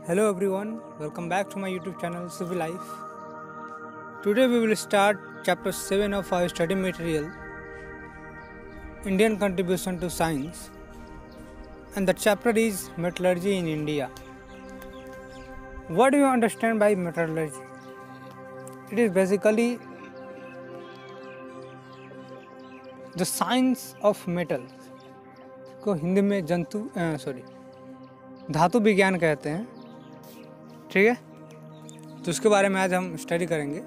Hello everyone, welcome back to my YouTube channel Civil Life. Today we will start chapter 7 of our study material, Indian Contribution to Science, and the chapter is Metallurgy in India. What do you understand by metallurgy? It is basically the science of metals को हिंदी में धातु विज्ञान कहते हैं. ठीक है, तो उसके बारे में आज हम स्टडी करेंगे.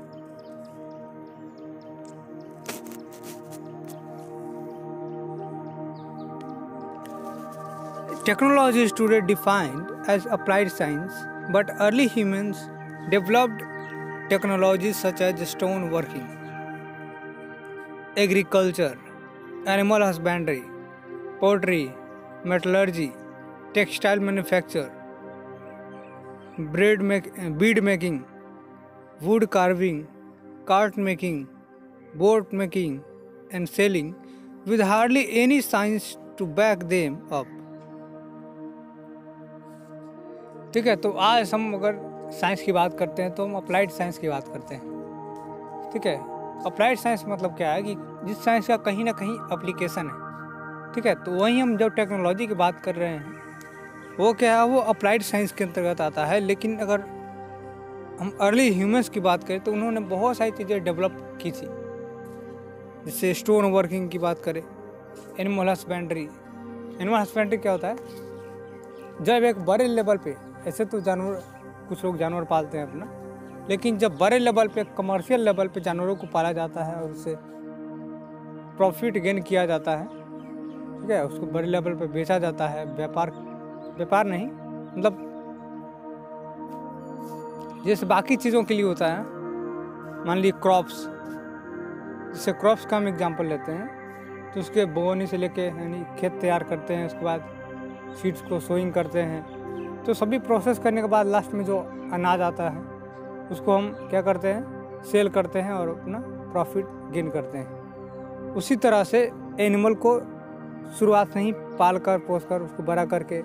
Technology is today defined as applied science, but early humans developed technologies such as stone working, agriculture, animal husbandry, pottery, metallurgy, textile manufacture, bead making, wood carving, cart making, boat making and sailing with hardly any science to back them up. ठीक है, तो आज हम अगर science की बात करते हैं तो हम अप्लाइड साइंस की बात करते हैं. ठीक है, अप्लाइड साइंस मतलब क्या है कि जिस साइंस का कहीं ना कहीं एप्लीकेशन है. ठीक है, तो वहीं हम जब टेक्नोलॉजी की बात कर रहे हैं वो क्या है, वो अप्लाइड साइंस के अंतर्गत आता है. लेकिन अगर हम अर्ली ह्यूमंस की बात करें तो उन्होंने बहुत सारी चीज़ें डेवलप की थी. जैसे स्टोन वर्किंग की बात करें, एनिमल हस्बेंड्री. एनिमल हस्बेंड्री क्या होता है, जब एक बड़े लेवल पे, ऐसे तो जानवर, कुछ लोग जानवर पालते हैं अपना, लेकिन जब बड़े लेवल पे, कमर्शियल लेवल पे जानवरों को पाला जाता है और उससे प्रॉफिट गेन किया जाता है. ठीक है, उसको बड़े लेवल पे बेचा जाता है. व्यापार नहीं, मतलब जैसे बाकी चीज़ों के लिए होता है. मान ली क्रॉप्स, जैसे क्रॉप्स का हम एग्जांपल लेते हैं, तो उसके बोनी से लेके यानी खेत तैयार करते हैं, उसके बाद सीड्स को सोइंग करते हैं, तो सभी प्रोसेस करने के बाद लास्ट में जो अनाज आता है उसको हम क्या करते हैं, सेल करते हैं और अपना प्रॉफिट गेन करते हैं. उसी तरह से एनिमल को शुरुआत से ही पाल कर पोस कर उसको बड़ा करके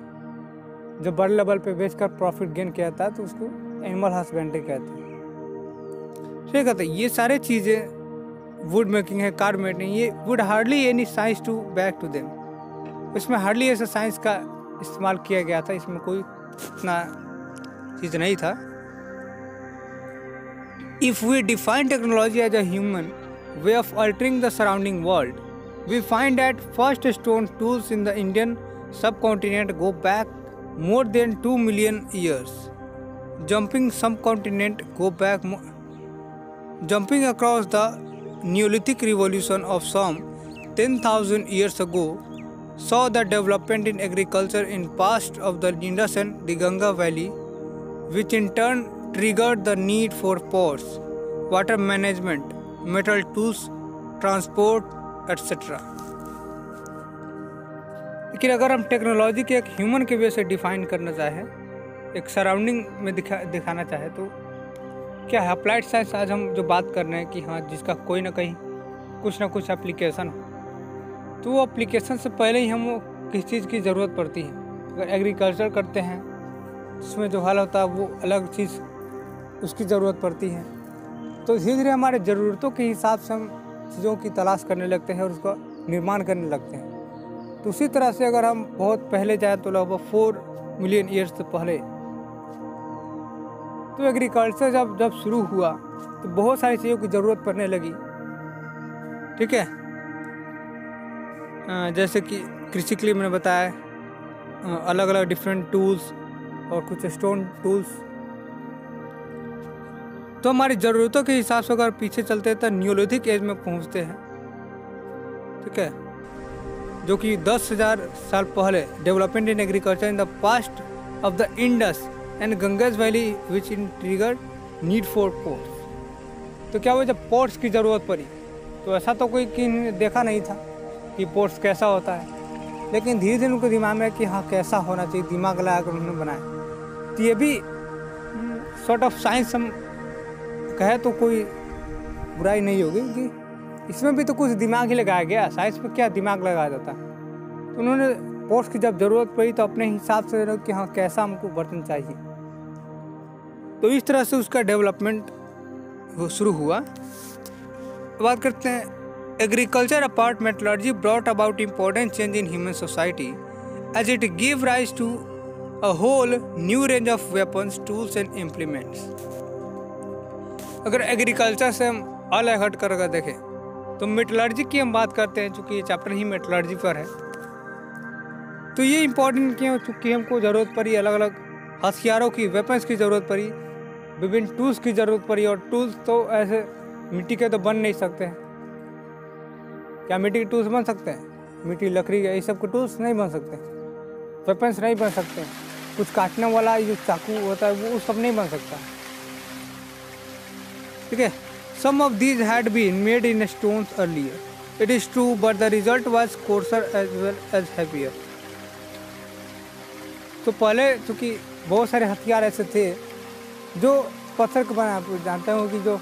जब बड़े लेवल पे बेचकर प्रॉफिट गेन किया जाता है तो उसको एनिमल हस्बेंड्री कहते हैं. ठीक है, तो ये सारे चीज़ें, वुड मेकिंग है, कार मेकिंग, ये would hardly any science to back to them. इसमें हार्डली ऐसा साइंस का इस्तेमाल किया गया था, इसमें कोई इतना चीज़ नहीं था. If we define technology as a human way of altering the surrounding world, we find that first stone tools in the Indian subcontinent go back more than 2 million years. Jumping across the Neolithic revolution of some 10,000 years ago saw the development in agriculture in past of the Indus and the Ganga Valley, which in turn triggered the need for ports, water management, metal tools, transport, etcetera. लेकिन अगर हम technology के एक human के वे से define करना चाहें, एक सराउंडिंग में दिखाना चाहे, तो क्या है अप्लाइड साइंस. आज हम जो बात कर रहे हैं कि हाँ, जिसका कोई ना कहीं कुछ ना कुछ एप्लीकेशन हो, तो वो एप्लीकेशन से पहले ही हम किस चीज़ की ज़रूरत पड़ती है. अगर एग्रीकल्चर करते हैं उसमें जो हल होता है वो अलग चीज़, उसकी ज़रूरत पड़ती है. तो धीरे धीरे हमारे ज़रूरतों के हिसाब से हम चीज़ों की तलाश करने लगते हैं और उसका निर्माण करने लगते हैं. तो उसी तरह से अगर हम बहुत पहले जाए तो लगभग 4 मिलियन ईयर्स से पहले तो एग्रीकल्चर जब शुरू हुआ तो बहुत सारी चीज़ों की ज़रूरत पड़ने लगी. ठीक है, जैसे कि कृषि के लिए मैंने बताया अलग अलग डिफरेंट टूल्स और कुछ स्टोन टूल्स. तो हमारी ज़रूरतों के हिसाब से अगर पीछे चलते हैं तो न्यूलिथिक एज में पहुंचते हैं. ठीक है, जो कि 10,000 साल पहले development in agriculture in the past of the Indus and Ganges valley which in trigger need for pots. तो क्या हुआ, जब पोर्ट्स की ज़रूरत पड़ी तो ऐसा तो कोई देखा नहीं था कि पोर्ट्स कैसा होता है, लेकिन धीरे धीरे उनके दिमाग में कि हाँ कैसा होना चाहिए, दिमाग लगाकर उन्होंने बनाया. तो ये भी सॉर्ट ऑफ साइंस हम कहे तो कोई बुराई नहीं होगी कि इसमें भी तो कुछ दिमाग ही लगाया गया. साइंस में क्या दिमाग लगाया जाता. तो उन्होंने पोस्ट की जब ज़रूरत पड़ी तो अपने हिसाब से कि हाँ कैसा हमको बर्तन चाहिए तो इस तरह से उसका डेवलपमेंट वो शुरू हुआ। बात करते हैं agriculture apart metallurgy brought about important change in human society as it give rise to a whole new range of weapons tools and implements. अगर एग्रीकल्चर से हम अलग हट कर अगर देखें तो मेटलर्जी की हम बात करते हैं, चूँकि ये चैप्टर ही मेटलर्जी पर है। तो ये इम्पोर्टेंट क्यों? चूँकि हमको ज़रूरत पड़ी अलग अलग हथियारों की, वेपन्स की ज़रूरत पड़ी, विभिन्न टूल्स की ज़रूरत पड़ी। और टूल्स तो ऐसे मिट्टी के तो बन नहीं सकते हैं। क्या मिट्टी के टूल्स बन सकते हैं? मिट्टी, लकड़ी, ये सब के टूल्स नहीं बन सकते, वेपन्स नहीं बन सकते। कुछ काटने वाला जो चाकू होता है वो सब नहीं बन सकता, ठीक है। Some of these had been made in stones earlier. It is true, but the result was coarser as well as heavier. तो पहले चूँकि बहुत सारे हथियार ऐसे थे जो पत्थर के बना, आप जानते हो कि जो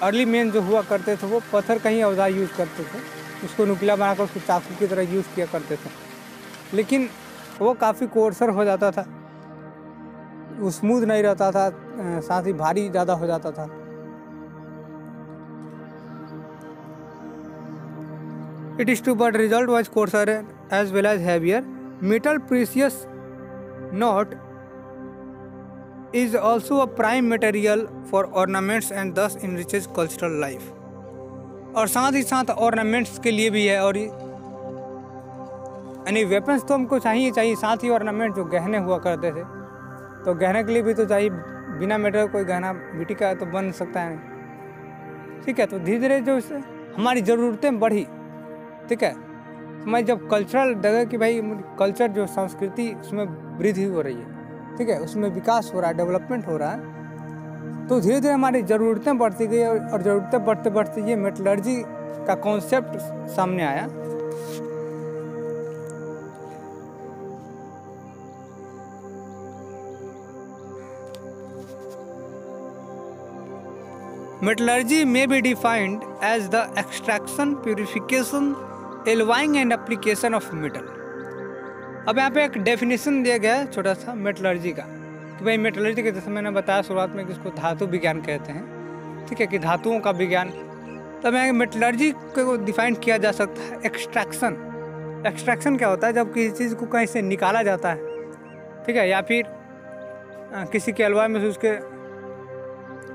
अर्ली मैन जो हुआ करते थे वो पत्थर का ही औजार यूज़ करते थे, उसको नुकीला बनाकर उसको चाकू की तरह यूज़ किया करते थे। लेकिन वो काफ़ी कोर्सर हो जाता था, वो स्मूथ नहीं रहता था, साथ ही भारी ज़्यादा हो जाता था। It is true, but result was coarser as well as heavier. Metal precious not is also a prime material for ornaments and thus enriches cultural life. और साथ ही साथ ऑर्नामेंट्स के लिए भी है। और यानी वेपन्स तो हमको चाहिए, साथ ही ऑर्नामेंट जो गहने हुआ करते थे, तो गहने के लिए भी तो चाहिए। बिना मेटल कोई गहना मिट्टी का तो बन सकता है नहीं, ठीक है। तो धीरे धीरे जो इससे हमारी ज़रूरतें बढ़ी, ठीक है। हमारी जब कल्चरल जगह कि भाई कल्चर जो संस्कृति उसमें वृद्धि हो रही है, ठीक है, उसमें विकास हो रहा है, डेवलपमेंट हो रहा है, तो धीरे धीरे हमारी ज़रूरतें बढ़ती गई। और ज़रूरतें बढ़ते बढ़ते ये मेटलर्जी का कॉन्सेप्ट सामने आया। Metallurgy may be defined as the extraction, purification, alloying and application of metal. अब यहाँ पे एक डेफिनेशन दिया गया है छोटा सा मेटलर्जी का, कि भाई मेटलर्जी के जैसे मैंने बताया शुरुआत में कि इसको धातु विज्ञान कहते हैं, ठीक है, कि धातुओं का विज्ञान। तब यहाँ मेटलर्जी को डिफाइन किया जा सकता है एक्सट्रैक्शन। एक्सट्रैक्शन क्या होता है? जब किसी चीज़ को कहीं से निकाला जाता है, ठीक है, या फिर किसी के अलवाय में से उसके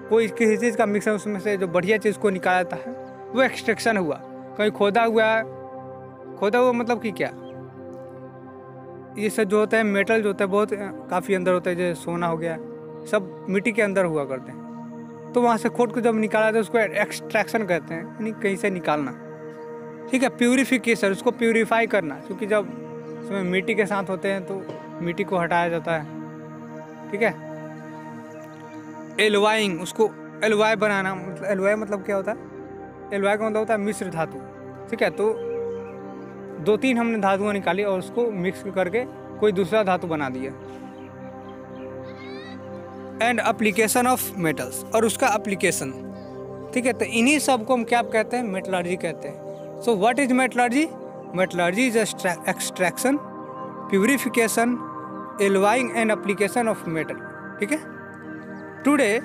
कोई किसी चीज़ का मिक्सर, उसमें से जो बढ़िया चीज़ को निकाला जाता है वो एक्सट्रैक्शन हुआ। कहीं खोदा हुआ मतलब कि क्या, ये सब जो होता है मेटल जो होता है बहुत काफ़ी अंदर होता है, जैसे सोना हो गया, सब मिट्टी के अंदर हुआ करते हैं। तो वहाँ से खोद को जब निकाला जाता है उसको एक्सट्रैक्शन कहते हैं, यानी कहीं से निकालना, ठीक है। प्यूरिफिकेशन, उसको प्यूरीफाई करना, क्योंकि जब उसमें मिट्टी के साथ होते हैं तो मिट्टी को हटाया जाता है, ठीक है। एलवाइंग, उसको एलवाई बनाना, मतलब एलवाई मतलब क्या होता है? एलवाई का मतलब होता है मिश्र धातु, ठीक है। तो 2-3 हमने धातुएं निकाली और उसको मिक्स करके कोई दूसरा धातु बना दिया। एंड एप्लीकेशन ऑफ मेटल्स, और उसका एप्लीकेशन, ठीक है। तो इन्हीं सब को हम क्या कहते हैं? मेटलर्जी कहते हैं। So what is metallurgy? Metallurgy is extraction, purification, alloying and application of metal, ठीक है। Today,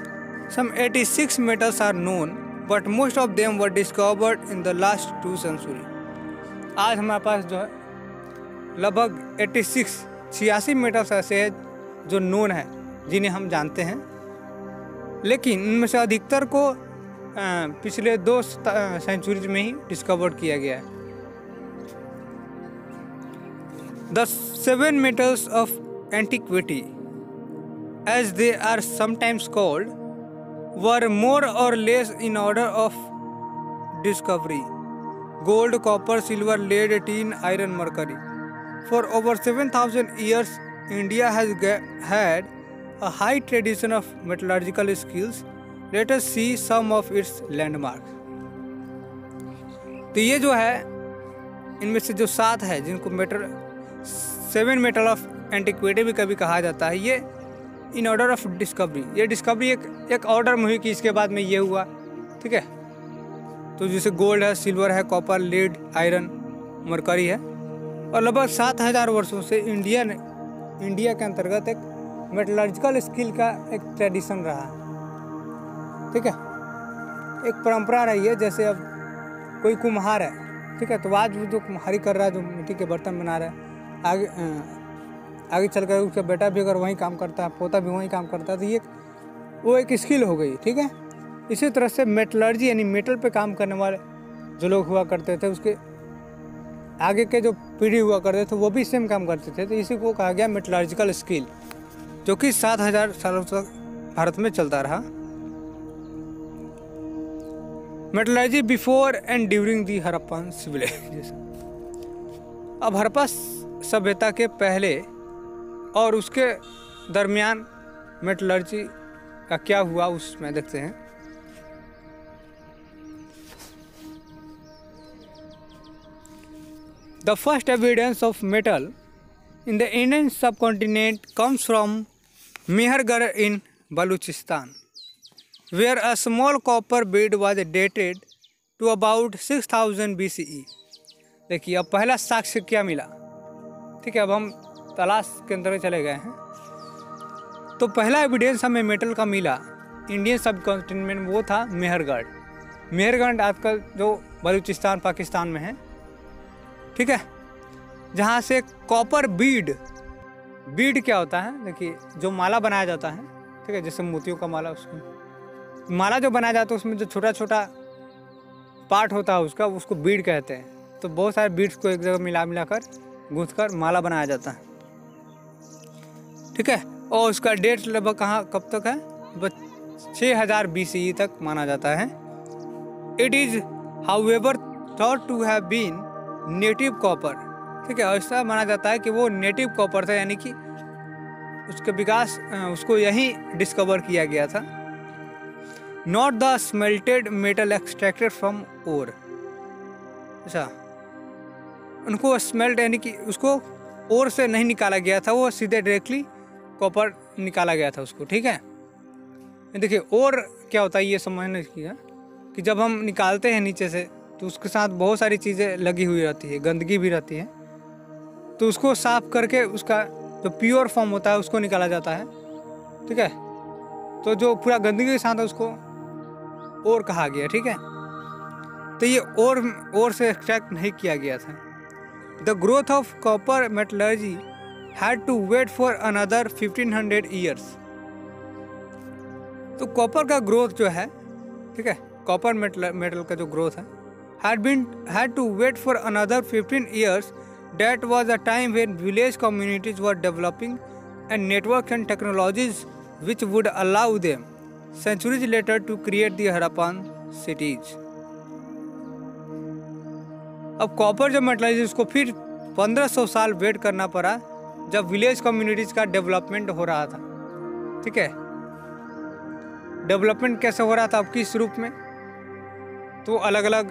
some 86 metals are known, but most of them were discovered in the last 2 centuries. आज हमारे पास जो है लगभग 86 मेटल्स ऐसे हैं जो नोन है, जिन्हें हम जानते हैं, लेकिन इनमें से अधिकतर को पिछले 2 सेंचुरीज में ही डिस्कवर किया गया है। The 7 metals of antiquity, as they are sometimes called, were more or less in order of discovery: gold, copper, silver, lead, tin, iron, mercury. For over 7,000 years, India has had a high tradition of metallurgical skills. Let us see some of its landmarks. तो ये जो है इनमें से जो 7 है जिनको 7 metal of antiquity भी कभी कहा जाता है, ये इन ऑर्डर ऑफ डिस्कवरी, ये डिस्कवरी एक ऑर्डर में हुई कि इसके बाद में ये हुआ, ठीक है। तो जैसे गोल्ड है, सिल्वर है, कॉपर, लीड, आयरन, मरकरी है। और लगभग 7,000 वर्षों से इंडिया के अंतर्गत एक मेटलर्जिकल स्किल का एक ट्रेडिशन रहा है, ठीक है, एक परंपरा रही है। जैसे अब कोई कुम्हार है, ठीक है, तो आज वो जो कुम्हारी कर रहा है, जो मिट्टी के बर्तन बना रहा है, आगे चल कर उसका बेटा भी अगर वहीं काम करता है, पोता भी वहीं काम करता है, तो ये वो एक स्किल हो गई, ठीक है। इसी तरह से मेटलर्जी यानी मेटल पे काम करने वाले जो लोग हुआ करते थे, उसके आगे के जो पीढ़ी हुआ करते थे वो भी सेम काम करते थे, तो इसी को कहा गया मेटलर्जिकल स्किल, जो कि 7000 सालों तक भारत में चलता रहा। Metallurgy before and during the Harappan civilization. अब हड़प्पा सभ्यता के पहले और उसके दरमियान मेटलर्जी का क्या हुआ उसमें देखते हैं। The first evidence of metal in the Indian subcontinent comes from Mehergarh in Baluchistan, where a small copper bead was dated to about 6000 BCE। देखिए अब पहला साक्ष्य क्या मिला, ठीक है। अब हम तलाश के अंदर चले गए हैं, तो पहला एविडेंस हमें मेटल का मिला इंडियन सबकॉन्टिनेंट में, वो था मेहरगढ़। मेहरगढ़ आजकल जो बलूचिस्तान पाकिस्तान में है, ठीक है, जहाँ से कॉपर बीड क्या होता है, देखिए जो माला बनाया जाता है, ठीक है, जैसे मोतियों का माला, उसको माला जो बनाया जाता है उसमें जो छोटा छोटा पार्ट होता है उसको बीड कहते हैं। तो बहुत सारे बीड्स को एक जगह मिला कर गूंथ कर माला बनाया जाता है, ठीक है। और उसका डेट लगभग कब तक है, 6000 BCE तक माना जाता है। It is however thought to have been native copper, ठीक है, ऐसा माना जाता है कि वो नेटिव कॉपर था, यानी कि उसके विकास उसको यहीं डिस्कवर किया गया था। Not the smelted metal extracted from ore. अच्छा, उनको स्मेल्ट यानी कि उसको ओर से नहीं निकाला गया था, वो सीधे डायरेक्टली कॉपर निकाला गया था उसको, ठीक है। देखिए ओर क्या होता है ये समझने की है कि जब हम निकालते हैं नीचे से तो उसके साथ बहुत सारी चीज़ें लगी हुई रहती है, गंदगी भी रहती है, तो उसको साफ करके उसका जो प्योर फॉर्म होता है उसको निकाला जाता है, ठीक है। तो जो पूरा गंदगी के साथ है उसको ओर कहा गया, ठीक है। तो ये ओर से एक्सट्रैक्ट नहीं किया गया था। The growth of copper metallurgy had to wait for another 1500 years. तो कॉपर का ग्रोथ जो है, ठीक है, कॉपर मेटल का जो ग्रोथ है, had to wait for another 15 years. That was a time when village communities were developing and networks and technologies which would allow them centuries later to create the Harappan cities. अब copper जो metallurgy उसको फिर 1500 साल wait करना पड़ा, जब village communities का development हो रहा था, ठीक है। डेवलपमेंट कैसे हो रहा था, अब किस रूप में, तो अलग अलग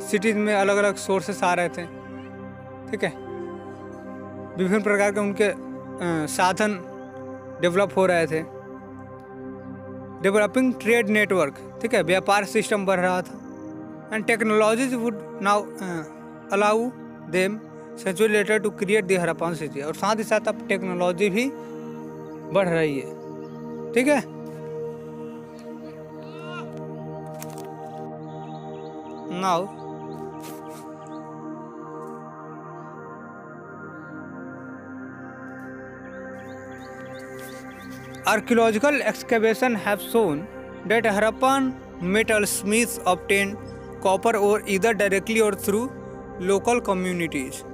सिटीज़ में अलग अलग सोर्सेस आ रहे थे, ठीक है, विभिन्न प्रकार के उनके साधन डेवलप हो रहे थे। डेवलपिंग ट्रेड नेटवर्क, ठीक है, व्यापार सिस्टम बढ़ रहा था। And technologies would now allow them century later to create the Harappan city. और साथ ही साथ अब टेक्नोलॉजी भी बढ़ रही है, ठीक है। Now archaeological excavation have shown that Harappan metal smiths obtained copper ore either directly or through local communities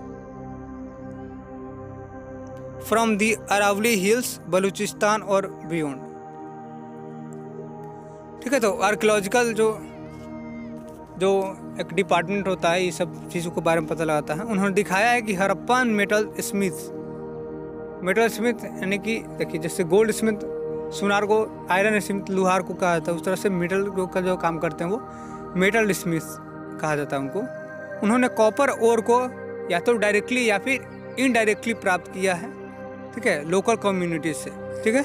from the Aravalli Hills, Baluchistan और beyond, ठीक है। तो आर्कियोलॉजिकल जो एक डिपार्टमेंट होता है, ये सब चीज़ों के बारे में पता लगाता है। उन्होंने दिखाया है कि हड़प्पन मेटल स्मिथ यानी कि देखिए जैसे गोल्ड स्मिथ सुनार को, आयरन स्मिथ लोहार को कहा जाता है, उस तरह से मेटल का जो काम करते हैं वो मेटल स्मिथ कहा जाता है उनको। उन्होंने कॉपर ओर को या तो डायरेक्टली या फिर इनडायरेक्टली प्राप्त किया है, ठीक है, लोकल कम्युनिटीज से, ठीक है।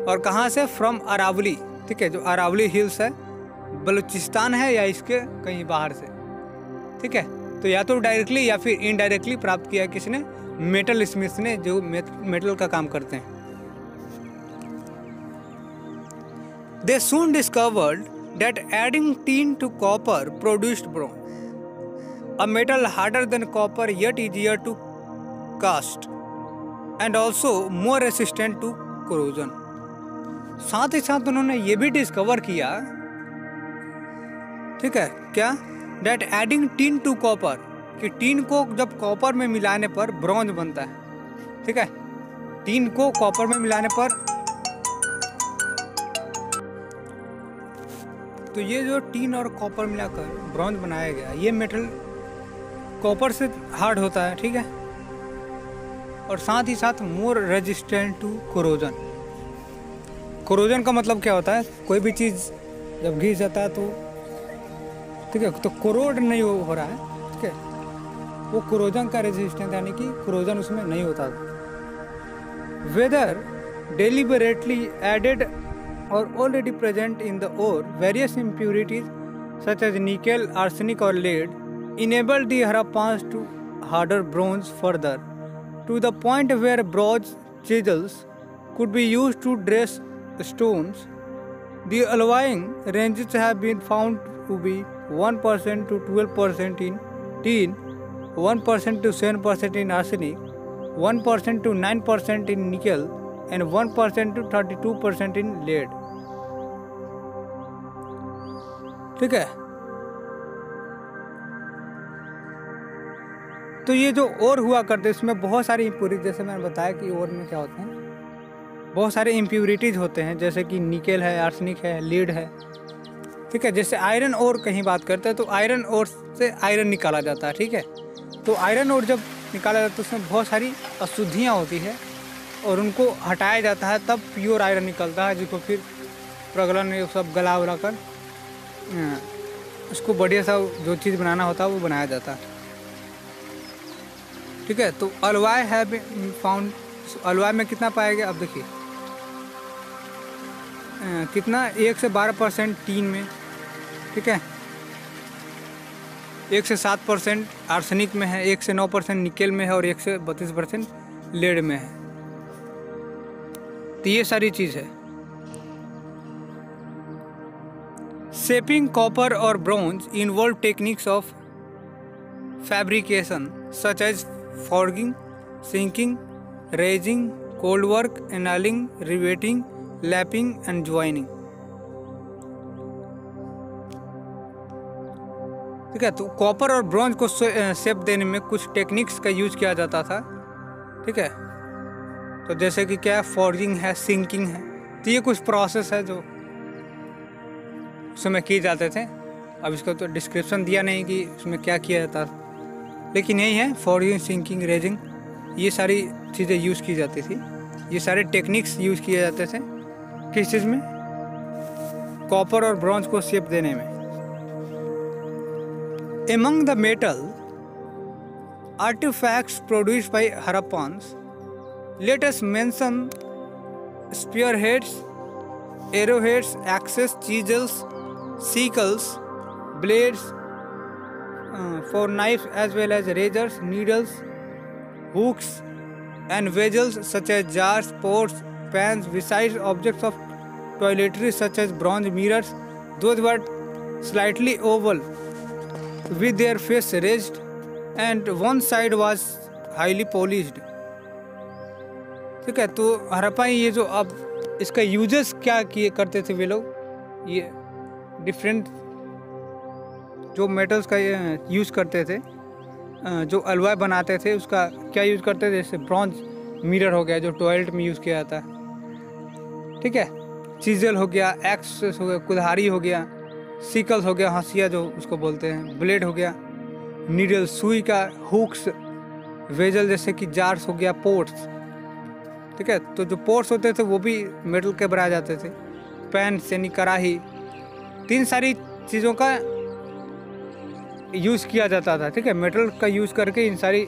और कहाँ से, फ्रॉम अरावली, ठीक है, जो अरावली हिल्स है बलूचिस्तान है या इसके कहीं बाहर से, ठीक है। तो या तो डायरेक्टली या फिर इनडायरेक्टली प्राप्त किया किसने, मेटल स्मिथ ने, जो मेटल का काम करते हैं। They soon discovered that adding tin to copper produced bronze, a metal harder than copper yet easier to cast and also more resistant to corrosion. साथ ही साथ उन्होंने ये भी डिस्कवर किया, ठीक है, क्या, that adding tin to copper, कि टीन को जब कॉपर में मिलाने पर ब्रॉन्ज बनता है, ठीक है, टीन को कॉपर में मिलाने पर, तो ये जो टीन और कॉपर मिलाकर ब्रॉन्ज बनाया गया, ये मेटल कॉपर से हार्ड होता है, ठीक है, और साथ ही साथ मोर रेजिस्टेंट टू कोरोजन। कोरोजन का मतलब क्या होता है, कोई भी चीज़ जब घिस जाता है तो, ठीक है, तो कोरोड नहीं हो रहा है, ठीक है, वो कोरोजन का रेजिस्टेंस यानी कि कोरोजन उसमें नहीं होता। Whether deliberately added or already present in the ore, various impurities such as nickel, arsenic or lead enabled the Harappans to harder bronze further to the point where bronze chisels could be used to dress stones. The alloying ranges have been found to be 1% to 12% in tin, 1% to 7% in arsenic, 1% to 9% in nickel and 1% to 32% in lead. ठीक है, तो ये जो ओर हुआ करते इसमें बहुत सारी इम्प्योरिटीज, जैसे मैंने बताया कि ओर में क्या होते हैं, बहुत सारे इम्प्योरिटीज होते हैं, जैसे कि निकेल है, आर्सेनिक है, लीड है, ठीक है। जैसे आयरन ओर कहीं बात करते हैं तो आयरन ओर से आयरन निकाला जाता है, ठीक है, तो आयरन ओर जब निकाला जाता है तो उसमें बहुत सारी अशुद्धियाँ होती है और उनको हटाया जाता है, तब प्योर आयरन निकलता है, जिसको फिर प्रगलन ये सब गला उला कर उसको बढ़िया सा जो चीज़ बनाना होता है वो बनाया जाता है, ठीक है। तो अलॉय है फाउंड, अलॉय में कितना पाया गया, अब देखिए कितना, 1 से 12% टीन में, ठीक है, 1 से 7% आर्सेनिक में है, 1 से 9% निकेल में है और 1 से 32% लेड में है। तो ये सारी चीज़ है। Shaping copper or bronze involve techniques of fabrication such as forging, sinking, raising, cold work, annealing, riveting, lapping and joining, ठीक है। तो कॉपर और ब्रॉन्ज को शेप देने में कुछ टेक्निक्स का यूज किया जाता था, ठीक है। तो जैसे कि क्या है, फॉर्जिंग है, सिंकिंग है, तो ये कुछ प्रोसेस है जो उसमें किए जाते थे। अब इसका तो डिस्क्रिप्शन दिया नहीं कि उसमें क्या किया जाता, लेकिन यही है, फॉर्जिंग, सिंकिंग, रेजिंग, ये सारी चीज़ें यूज़ की जाती थी, ये सारे टेक्निक्स यूज़ किए जाते थे किस चीज़ में, कॉपर और ब्रॉन्ज को शेप देने में। Among the metal artifacts produced by Harappans, let us mention spearheads, arrowheads, axes, chisels, sickles, blades for knives as well as razors, needles, hooks and vessels such as jars, pots, pans, besides objects of toiletries such as bronze mirrors. Those were slightly oval with their face raised and one side was highly polished, ठीक है। तो हड़प्पा ये जो, अब इसका uses क्या किए करते थे वे लोग, ये डिफरेंट जो मेटल्स का यूज़ करते थे, जो अलॉय बनाते थे उसका क्या यूज़ करते थे, जैसे ब्रॉन्ज मिरर हो गया जो टॉयलेट में यूज़ किया जाता है, ठीक है, चीजल हो गया, एक्स हो गया, कुल्हाड़ी हो गया, सिकल्स हो गया, हंसिया जो उसको बोलते हैं, ब्लेड हो गया, नीडल सुई का, हुक्स, वेजल जैसे कि जार्स हो गया, पोर्ट्स, ठीक है। तो जो पोर्ट्स होते थे वो भी मेटल के बनाए जाते थे, पैन यानी कढ़ाई, तीन सारी चीज़ों का यूज़ किया जाता था, ठीक है। मेटल का यूज़ करके इन सारी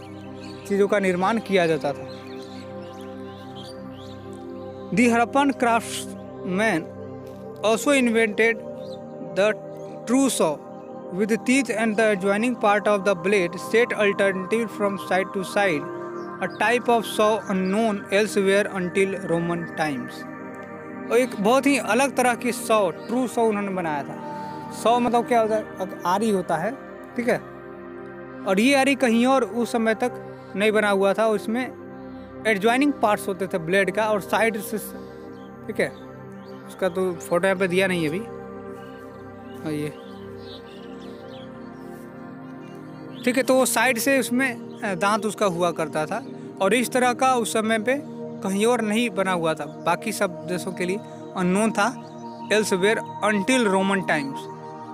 चीज़ों का निर्माण किया जाता था। The Harappan craftsmen also invented the true saw with the teeth and the adjoining part of the blade set alternative from side to side, a type of saw unknown elsewhere until Roman times. और एक बहुत ही अलग तरह की सौ, true सौ उन्होंने बनाया था। सौ मतलब क्या होता है, आरी होता है, ठीक है। और ये आरी कहीं और उस समय तक नहीं बना हुआ था, और इसमें एडजॉइनिंग पार्ट्स होते थे ब्लेड का और साइड से, ठीक है। उसका तो फोटो यहाँ पे दिया नहीं है अभी, और ये ठीक है। तो वो साइड से उसमें दांत उसका हुआ करता था, और इस तरह का उस समय पे कहीं और नहीं बना हुआ था, बाकी सब देशों के लिए अननोन था। एल्सवेयर अंटिल रोमन टाइम्स,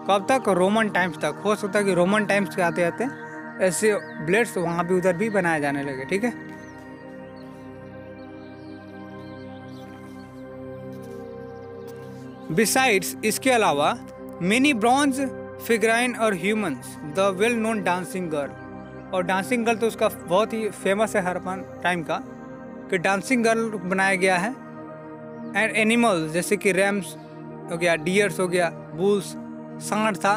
कब तक? रोमन टाइम्स तक। हो सकता है कि रोमन टाइम्स के आते आते ऐसे ब्लेड्स वहाँ भी उधर भी बनाए जाने लगे, ठीक है। बिसाइड्स, इसके अलावा मेनी ब्रॉन्ज फिगराइन और humans, the well known dancing girl. और डांसिंग गर्ल तो उसका बहुत ही फेमस है हरप्पन टाइम का, कि डांसिंग गर्ल बनाया गया है। एंड एनिमल्स जैसे कि रैम्स हो गया, डियर्स हो गया, बुल्स, सांड था,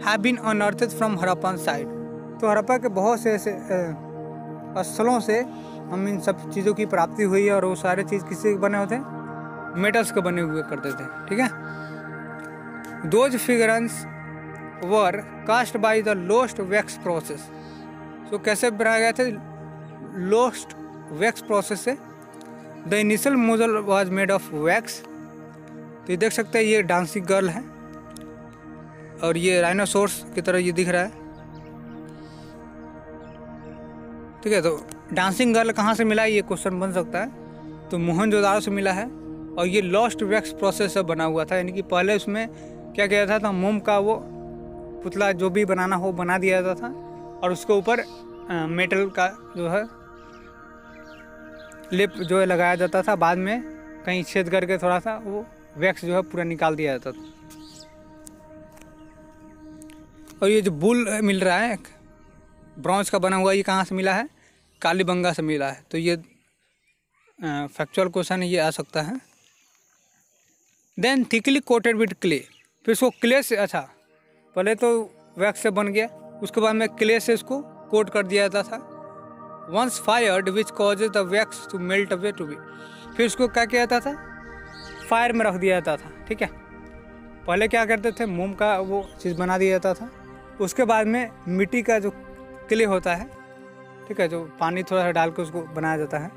have been unearthed from Harappan side. तो हरप्पा के बहुत से ऐसे स्थलों से हम इन सब चीज़ों की प्राप्ति हुई है, और वो सारे चीज़ किससे बने होते हैं? मेटल्स के बने हुए करते थे, ठीक है। Those figurines were cast by the lost wax process. तो कैसे बनाया गया था? लोस्ट वैक्स प्रोसेस से। The initial model was made of wax. तो ये देख सकते हैं, ये डांसिंग गर्ल है, और ये राइनोसोर्स की तरह ये दिख रहा है, ठीक है। तो डांसिंग गर्ल कहाँ से मिला, ये क्वेश्चन बन सकता है। तो मोहनजोदाड़ो से मिला है, और ये लॉस्ट वैक्स प्रोसेस से बना हुआ था। यानी कि पहले उसमें क्या किया जाता था, मोम का वो पुतला जो भी बनाना हो बना दिया जाता था, और उसके ऊपर मेटल का जो है लिप जो है लगाया जाता था। बाद में कहीं छेद करके थोड़ा सा वो वैक्स जो है पूरा निकाल दिया जाता था। और ये जो बुल मिल रहा है ब्रॉन्ज का बना हुआ, ये कहाँ से मिला है? कालीबंगा से मिला है। तो ये फैक्चुअल क्वेश्चन ये आ सकता है। Then thickly coated with clay, फिर इसको क्ले से, अच्छा पहले तो वैक्स से बन गया, उसके बाद में क्ले से इसको कोट कर दिया जाता था। Once fired which causes the wax to melt away to be, फिर उसको क्या किया जाता था? फायर में रख दिया जाता था, ठीक है। पहले क्या करते थे, मोम का वो चीज़ बना दिया जाता था, उसके बाद में मिट्टी का जो क्ले होता है, ठीक है, जो पानी थोड़ा सा डाल के उसको बनाया जाता है,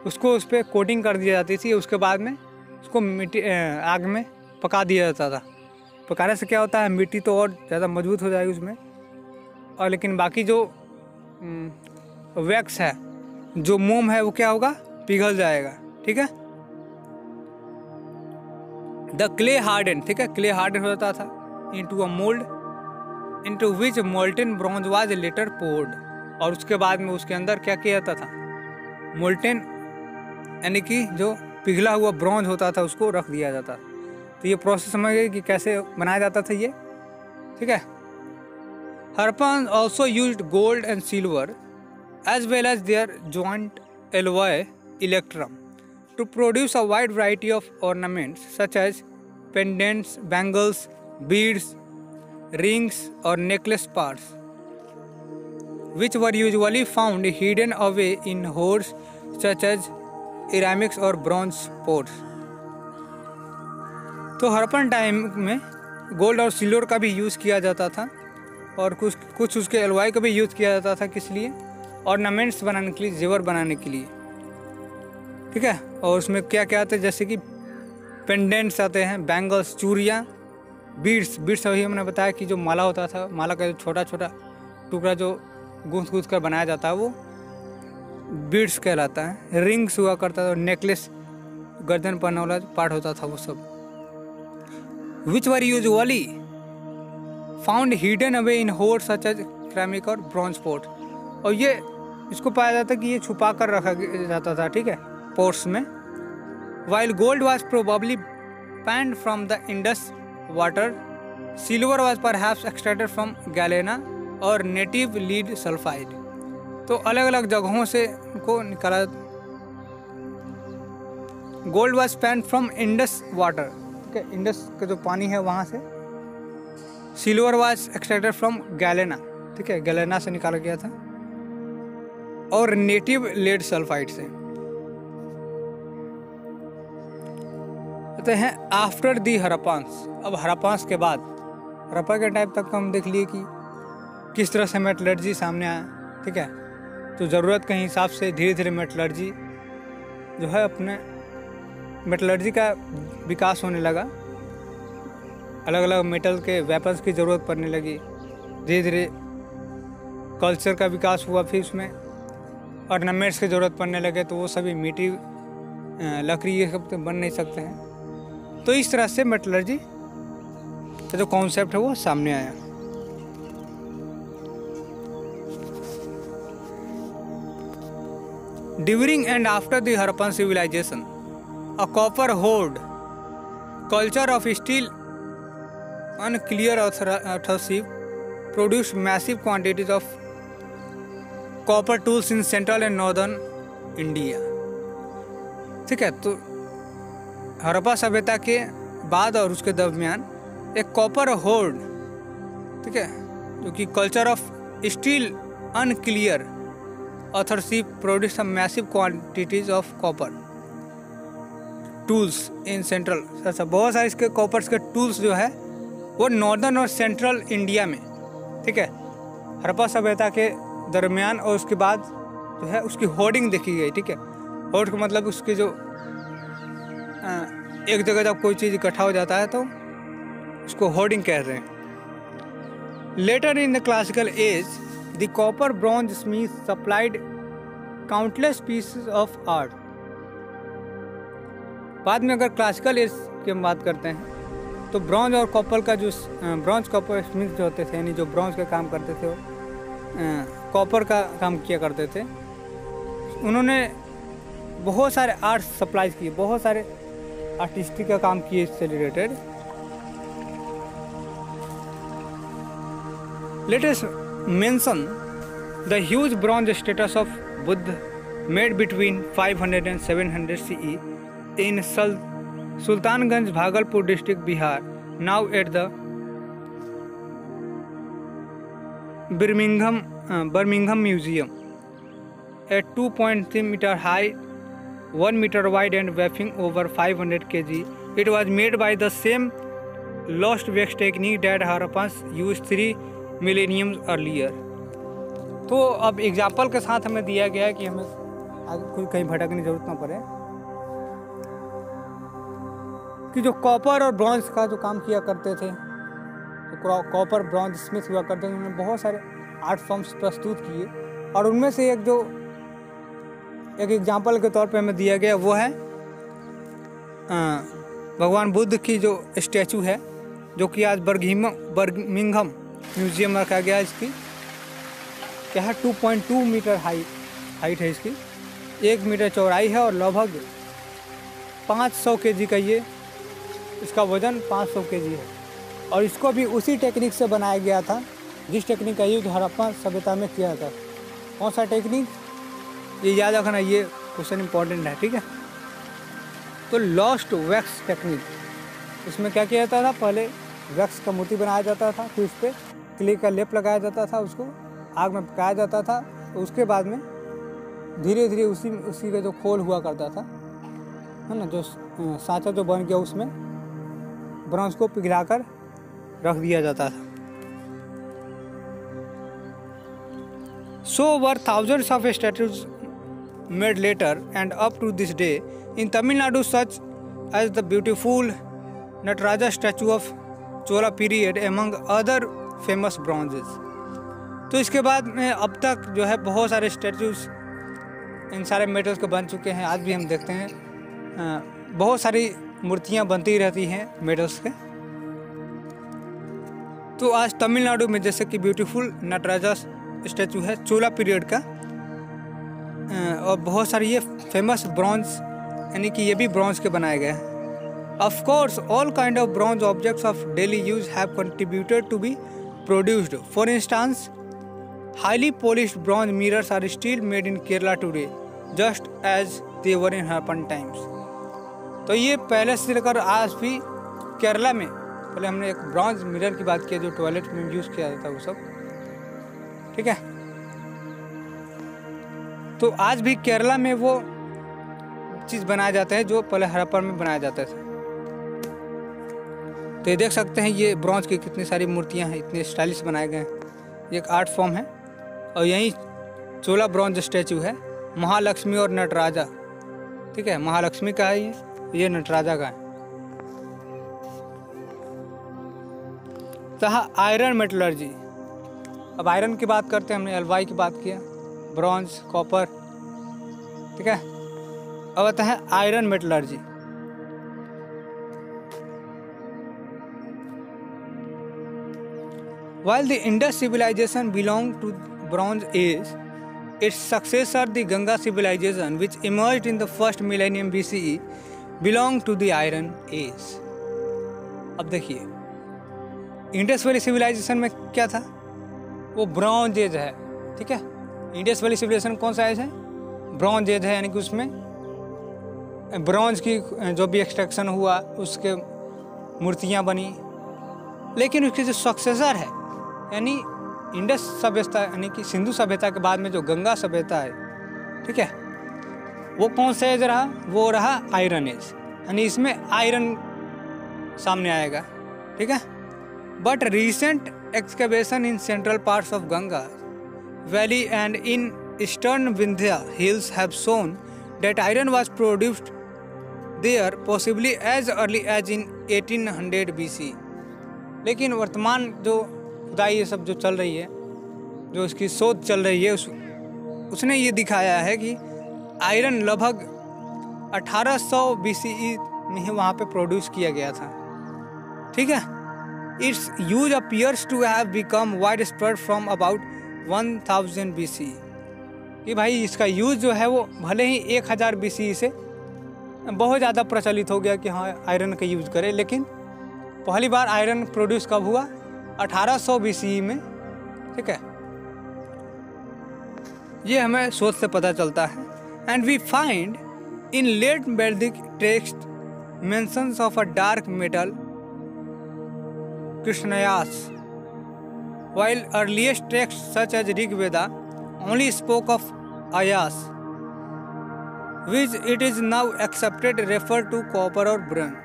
उसको उस पर कोटिंग कर दी जाती थी। उसके बाद में उसको मिट्टी आग में पका दिया जाता था। पकाने से क्या होता है, मिट्टी तो और ज़्यादा मजबूत हो जाएगी उसमें, और लेकिन बाकी जो वैक्स है, जो मोम है, वो क्या होगा? पिघल जाएगा, ठीक है। द क्ले हार्डन, ठीक है, क्ले हार्डन हो जाता था into a mould into which molten bronze was later poured. और उसके बाद में उसके अंदर क्या किया जाता था? मोल्टेन यानी कि जो पिघला हुआ ब्रॉन्ज होता था उसको रख दिया जाता। तो ये प्रोसेस समझ गए कि कैसे बनाया जाता था ये, ठीक है। Harappan also used gold and silver as well as their joint alloy electrum to produce a wide variety of ornaments such as pendants, bangles, beads, rings or necklace parts, which were usually found hidden away in hoards such as ceramics or bronze pots. तो Harappan time में gold और silver का भी use किया जाता था, और कुछ उसके एलॉय का भी यूज़ किया जाता था। किस लिए? ऑर्नामेंट्स बनाने के लिए, जेवर बनाने के लिए, ठीक है। और उसमें क्या क्या आते हैं, जैसे कि पेंडेंट्स आते हैं, बैंगल्स, चूड़ियाँ, बीड्स। बीड्स वही हमने बताया कि जो माला होता था, माला का जो छोटा छोटा टुकड़ा जो गूंथ कर बनाया जाता है, वो बीड्स कहलाता है। रिंग्स हुआ करता था, नेकलेस, गर्दन पहनने वाला पार्ट होता था, वो सब। Which were usually found hidden away in hoard such as ceramic और ब्रॉन्ज पोट। और ये इसको पाया जाता है कि ये छुपा कर रखा जाता था, ठीक है, पोर्ट्स में। While gold was probably panned from the Indus water, silver was perhaps extracted from galena और नेटिव लीड सल्फाइड। तो अलग अलग जगहों से को निकाला। Gold was panned from Indus water, ठीक है, इंडस का जो पानी है वहाँ से। Silver was extracted from galena, ठीक है, गैलेना से निकाला गया था, और नेटिव लेड सल्फाइड से। आते हैं आफ्टर दी हड़प्पान्स। अब हड़प्पान्स के बाद हड़प्पा के टाइम तक हम देख लिए कि किस तरह से मेटलर्जी सामने आया, ठीक है। तो ज़रूरत के हिसाब से धीरे धीरे मेटलर्जी जो है अपने मेटलर्जी का विकास होने लगा। अलग अलग मेटल के वेपन्स की ज़रूरत पड़ने लगी। धीरे धीरे कल्चर का विकास हुआ, फिर उसमें ऑर्नामेंट्स की ज़रूरत पड़ने लगे, तो वो सभी मिट्टी लकड़ी ये सब तो बन नहीं सकते हैं। तो इस तरह से मेटलर्जी का जो कॉन्सेप्ट है वो सामने आया। During and after the Harappan civilization a copper hoard culture of still unclear authorship produced massive quantities of copper tools in central and northern India। ठीक है, तो हड़प्पा सभ्यता के बाद और उसके दरमियान एक कॉपर होर्ड, ठीक है, जो कि culture of still unclear authorship produce massive quantities of copper tools in central. अच्छा, बहुत सारे इसके कॉपर्स के टूल्स जो है वो नॉर्दर्न और सेंट्रल इंडिया में, ठीक है, हड़प्पा सभ्यता के दरमियान और उसके बाद जो है उसकी होर्डिंग देखी गई, ठीक है। होर्ड का मतलब उसकी जो एक जगह जब कोई चीज़ इकट्ठा हो जाता है तो उसको होर्डिंग कह रहे हैं। Later in the classical age the copper bronze smith supplied countless pieces of art. बाद में अगर क्लासिकल एज की हम बात करते हैं तो ब्रॉन्ज और कॉपर का जो ब्रॉन्ज कॉपर स्मिथ जो होते थे, यानी जो ब्रॉन्ज का काम करते थे वो कॉपर का काम किया करते थे। उन्होंने बहुत सारे आर्ट सप्लाई किए, बहुत सारे आर्टिस्टिक का काम किए इससे related. Let us mention the huge bronze status of Buddha made between 500 and 700 CE in Sultanganj, Bhagalpur district, Bihar, now at the Birmingham Museum. At 2.3 meter high, 1 meter wide and weighing over 500 kg, it was made by the same lost wax technique that Harappans used 3 millennium earlier। तो अब example के साथ हमें दिया गया है कि हमें आगे कोई कहीं भटकने की जरूरत ना पड़े, कि जो कॉपर और ब्रॉन्ज का जो काम किया करते थे, तो कॉपर ब्रॉन्ज स्मिथ हुआ करते थे, उन्होंने बहुत सारे आर्ट फॉर्म्स प्रस्तुत किए। और उनमें से एक जो एक एग्जाम्पल के तौर पे हमें दिया गया वो है भगवान बुद्ध की जो स्टैचू है, जो कि आज बर्मिंघम म्यूजियम में रखा गया है। इसकी क्या है, 2.2 मीटर हाइट है इसकी, 1 मीटर चौड़ाई है और लगभग 500 kg का ये इसका वज़न 500 kg है। और इसको भी उसी टेक्निक से बनाया गया था जिस टेक्निक का यूज हड़प्पा सभ्यता में किया था। कौन सा टेक्निक, ये याद रखना, ये क्वेश्चन इंपॉर्टेंट है, ठीक है। तो लॉस्ट वैक्स टेक्निक, इसमें क्या किया जाता था, पहले वैक्स का मूर्ति बनाया जाता था, फिर उस पर क्ले का लेप लगाया जाता था, उसको आग में पकाया जाता था, तो उसके बाद में धीरे धीरे उसी का जो खोल हुआ करता था, है ना, जो सांचा जो बन गया उसमें ब्रॉन्ज को पिघलाकर रख दिया जाता था। So were thousands of statues made later and up to this day in Tamil Nadu, such as the beautiful Nataraja statue of Chola period among other famous bronzes। तो इसके बाद में अब तक जो है बहुत सारे स्टैचूज इन सारे मेटल्स के बन चुके हैं। आज भी हम देखते हैं बहुत सारी मूर्तियां बनती रहती हैं मेटल्स के। तो आज तमिलनाडु में जैसे कि ब्यूटीफुल नटराजा स्टैचू है चोला पीरियड का, और बहुत सारे ये फेमस ब्रॉन्ज, यानी कि ये भी ब्रॉन्ज के बनाए गए हैं। Of course all kind of bronze objects of daily use have contributed to be produced. For instance highly polished bronze mirrors are still made in Kerala today just as they were in Harappan times. तो ये पहले से लेकर आज भी केरला में, पहले हमने एक ब्रॉन्ज मिरर की बात की जो टॉयलेट में यूज़ किया जाता है वो सब, ठीक है। तो आज भी केरला में वो चीज़ बनाया जाता है जो पहले हड़प्पन में बनाया जाता था। तो ये देख सकते हैं ये ब्रॉन्ज की कितनी सारी मूर्तियाँ हैं, इतने स्टाइलिश बनाए गए हैं। ये एक आर्ट फॉर्म है। और यहीं चोला ब्रॉन्ज स्टैचू है महालक्ष्मी और नटराजा। ठीक है, महालक्ष्मी का है ये नटराजा का है। तथा आयरन मेटलर्जी, अब आयरन की बात करते हैं, हमने एलवाई की बात किया, ब्रॉन्ज, कॉपर। ठीक है, अब आता है iron metallurgy. While the Indus civilization belonged to Bronze Age, its successor, the Ganga civilization, which emerged in the first millennium BCE, belonged to the Iron Age. अब देखिए, इंडस वैली सिविलाइजेशन में क्या था, वो ब्रॉन्ज एज है। ठीक है, Indus valley civilisation कौन सा एज है, ब्रॉन्ज एज है, यानी कि उसमें ब्रॉन्ज की जो भी एक्सट्रैक्शन हुआ उसके मूर्तियाँ बनी। लेकिन उसके जो सक्सेसर है यानी इंडस सभ्यता यानी कि सिंधु सभ्यता के बाद में जो गंगा सभ्यता है, ठीक है, वो कौन सा एज रहा, वो रहा आयरन एज, यानी इसमें आयरन सामने आएगा। ठीक है, but recent excavation in central parts of Ganga valley and in eastern Vindhya hills have shown that iron was produced there possibly as early as in 1800 BC। लेकिन वर्तमान जो खुदाई ये सब जो चल रही है, जो इसकी शोध चल रही है, उसने ये दिखाया है कि आयरन लगभग 1800 BCE में ही वहाँ पे प्रोड्यूस किया गया था। ठीक है, its use appears to have become wide spread from about 1000 BCE। कि भाई इसका यूज़ जो है वो भले ही 1000 BCE से बहुत ज़्यादा प्रचलित हो गया कि हाँ आयरन का यूज़ करें, लेकिन पहली बार आयरन प्रोड्यूस कब हुआ, 1800 BCE में। ठीक है, ये हमें शोध से पता चलता है। And we find in late Vedic text mentions of a dark metal krishnayas, while earliest texts such as Rig Veda only spoke of ayas, which it is now accepted refer to copper or bronze।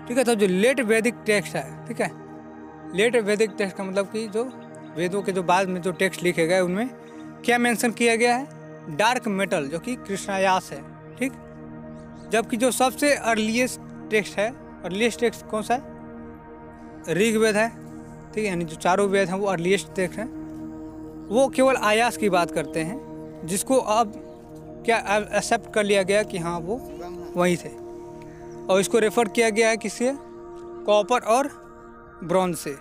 ठीक है, तो जो late Vedic text है, ठीक है, late Vedic text का मतलब कि जो वेदों के जो बाद में जो टेक्स्ट लिखे गए उनमें क्या मेंशन किया गया है, डार्क मेटल जो कि कृष्णायास है। ठीक, जबकि जो सबसे अर्लीस्ट टेक्स्ट है, अर्लीस्ट टेक्स्ट कौन सा है, ऋग्वेद है। ठीक है, यानी जो चारों वेद हैं वो अर्लीस्ट टेक्स्ट हैं, वो केवल आयास की बात करते हैं, जिसको अब क्या एक्सेप्ट कर लिया गया कि हाँ वो वही थे, और इसको रेफर किया गया है किससे, कॉपर और ब्रॉन्ज से।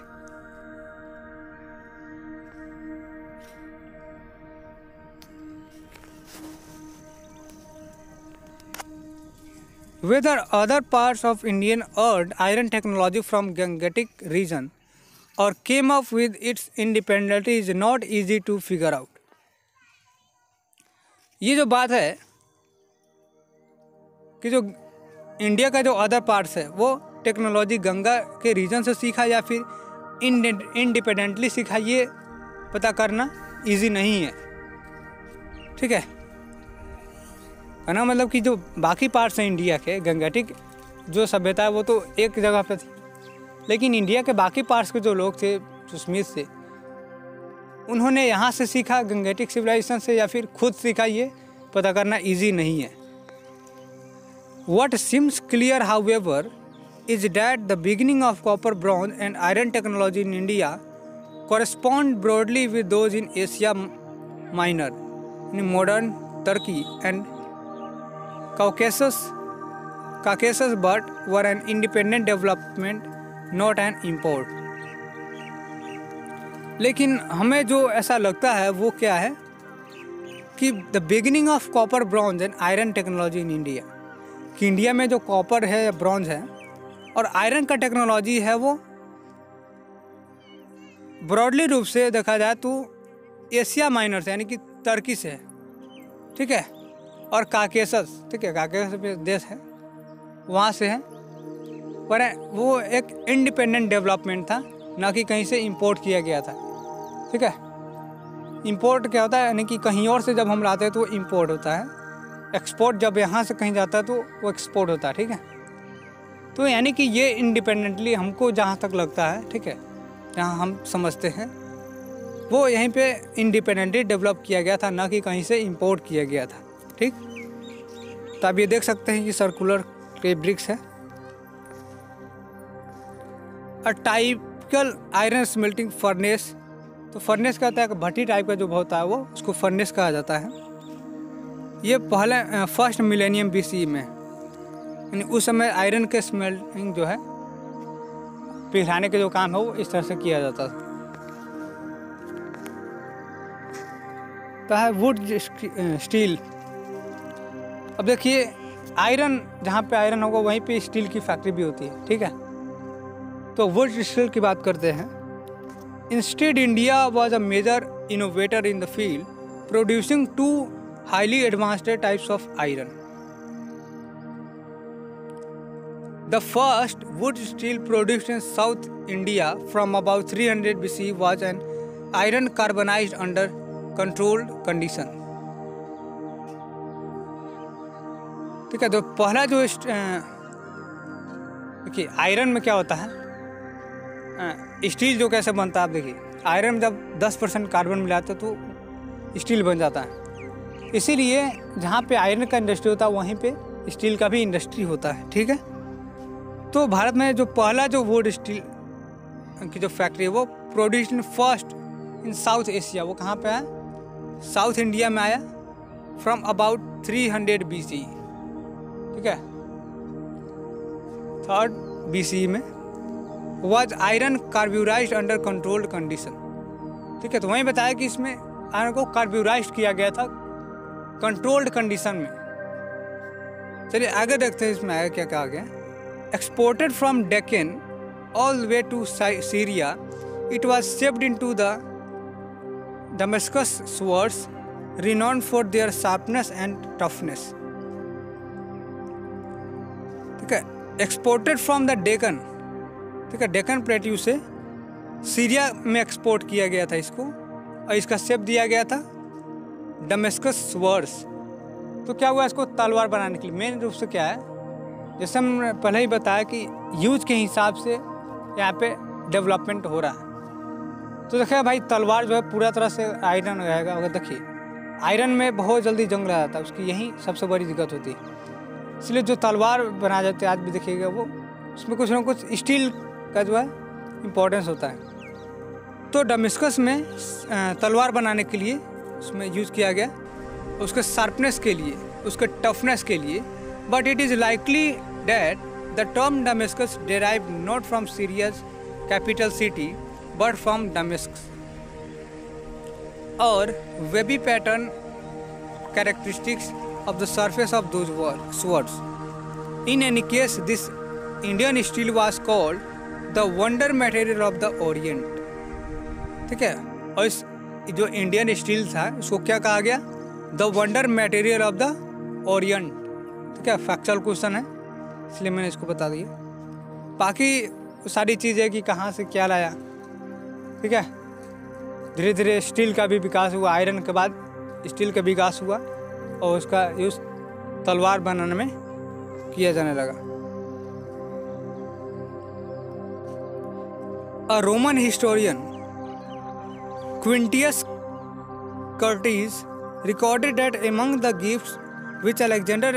Whether other parts of Indian earned iron technology from Gangetic region or came up with its independently is not easy to figure out। ये जो बात है कि जो इंडिया का जो अदर पार्ट्स है वो टेक्नोलॉजी गंगा के रीजन से सीखा या फिर इंडिपेंडेंटली सीखा, ये पता करना इजी नहीं है। ठीक है, कहना मतलब कि जो बाकी पार्ट्स हैं इंडिया के, गंगेटिक जो सभ्यता है वो तो एक जगह पे थी, लेकिन इंडिया के बाकी पार्ट्स के जो लोग थे, जो स्मिथ थे, उन्होंने यहाँ से सीखा गंगेटिक सिविलाइजेशन से या फिर खुद सीखा, ये पता करना इजी नहीं है। What seems clear, however, is that the beginning of copper, bronze, and iron technology in India correspond broadly with those in Asia Minor, in modern Turkey and Caucasus, but were an independent development, not an import। लेकिन हमें जो ऐसा लगता है वो क्या है कि the beginning of copper, bronze and iron technology in India, कि इंडिया में जो कॉपर है या ब्रॉन्ज है और आयरन का टेक्नोलॉजी है वो ब्रॉडली रूप से देखा जाए तो एशिया माइनर से यानी कि तुर्की से है। ठीक है, और काकेसस, ठीक है, काकेसस देश है वहाँ से है, पर वो एक इंडिपेंडेंट डेवलपमेंट था, ना कि कहीं से इंपोर्ट किया गया था। ठीक है, इंपोर्ट क्या होता है, यानी कि कहीं और से जब हम लाते हैं तो वो इंपोर्ट होता है, एक्सपोर्ट जब यहाँ से कहीं जाता है तो वो एक्सपोर्ट होता है, ठीक है। तो यानी कि ये इंडिपेंडेंटली हमको जहाँ तक लगता है, ठीक है, जहाँ हम समझते हैं वो यहीं पे इंडिपेंडेंटली डेवलप किया गया था, ना कि कहीं से इंपोर्ट किया गया था, ठीक। तो आप ये देख सकते हैं कि सर्कुलर के ब्रिक्स है। अ टाइपिकल आयरन स्मेल्टिंग फर्नेस, तो फर्नेस कहता है कि भट्टी टाइप का जो होता है वो उसको फर्नेस कहा जाता है। ये पहले फर्स्ट मिलेनियम BC में, यानी उस समय आयरन के स्मेल्टिंग जो है पिघलाने के जो काम है वो इस तरह से किया जाता था। तो है वुड स्टील। अब देखिए आयरन, जहाँ पे आयरन होगा वहीं पे स्टील की फैक्ट्री भी होती है, ठीक है। तो वुड स्टील की बात करते हैं। Instead India was a major innovator in the field, producing 2 highly advanced types of iron. The first wood steel produced in South India from about 300 BC was an iron carbonized under controlled condition. ठीक है। तो पहला जो देखिए iron में क्या होता है, स्टील जो कैसे बनता है, आप देखिए आयरन में जब 10% कार्बन मिलाते तो स्टील बन जाता है। इसीलिए जहाँ पे आयरन का इंडस्ट्री होता है वहीं पे स्टील का भी इंडस्ट्री होता है, ठीक है। तो भारत में जो पहला जो वुड स्टील की जो फैक्ट्री है वो produced in first in south Asia, वो कहाँ पे है, साउथ इंडिया में आया, फ्रॉम अबाउट 300 BC, ठीक है, 3rd BC में। Was iron carburised under controlled condition, ठीक है। तो वहीं बताया कि इसमें आयरन को कार्ब्यूराइज्ड किया गया था कंट्रोल्ड कंडीशन में। चलिए आगे देखते हैं इसमें आगे क्या कहा गया। Exported from Deccan all way to Syria, it was shaped into the Damascus swords renowned for their sharpness and toughness, ठीक है। एक्सपोर्टेड फ्रॉम द डेक्कन, ठीक है, डेक्कन प्लेट्यू से सीरिया में एक्सपोर्ट किया गया था इसको, और इसका शेप दिया गया था डमस्कस स्वर्ड्स। तो क्या हुआ, इसको तलवार बनाने के लिए मेन रूप से क्या है, जैसे हमने पहले ही बताया कि यूज के हिसाब से यहाँ पे डेवलपमेंट हो रहा है। तो देखिए भाई तलवार जो है पूरा तरह से आयरन रहेगा। अगर देखिए आयरन में बहुत जल्दी जंग लग जाता है, उसकी यही सबसे बड़ी दिक्कत होती है। इसलिए जो तलवार बनाया जाते हैं आज भी देखिएगा वो उसमें कुछ ना कुछ स्टील का जो है इम्पोर्टेंस होता है। तो डमस्कस में तलवार बनाने के लिए उसमें यूज़ किया गया, उसके शार्पनेस के लिए, उसके टफनेस के लिए। But it is likely that the term Damascus derive not from Syria's capital city but from damask, और wavy pattern characteristics of the surface of those swords. In any case, this Indian steel was called the wonder material of the Orient, ठीक है। और इस जो Indian steel था उसको क्या कहा गया, the wonder material of the Orient, ठीक है। फैक्चुअल क्वेश्चन है इसलिए मैंने इसको बता दिया। बाकी सारी चीज़ें कि कहाँ से क्या लाया, ठीक है। धीरे धीरे स्टील का भी विकास हुआ, आयरन के बाद स्टील का विकास हुआ और उसका यूज तलवार बनाने में किया जाने लगा। A Roman historian Quintius Curtius recorded that among the gifts which Alexander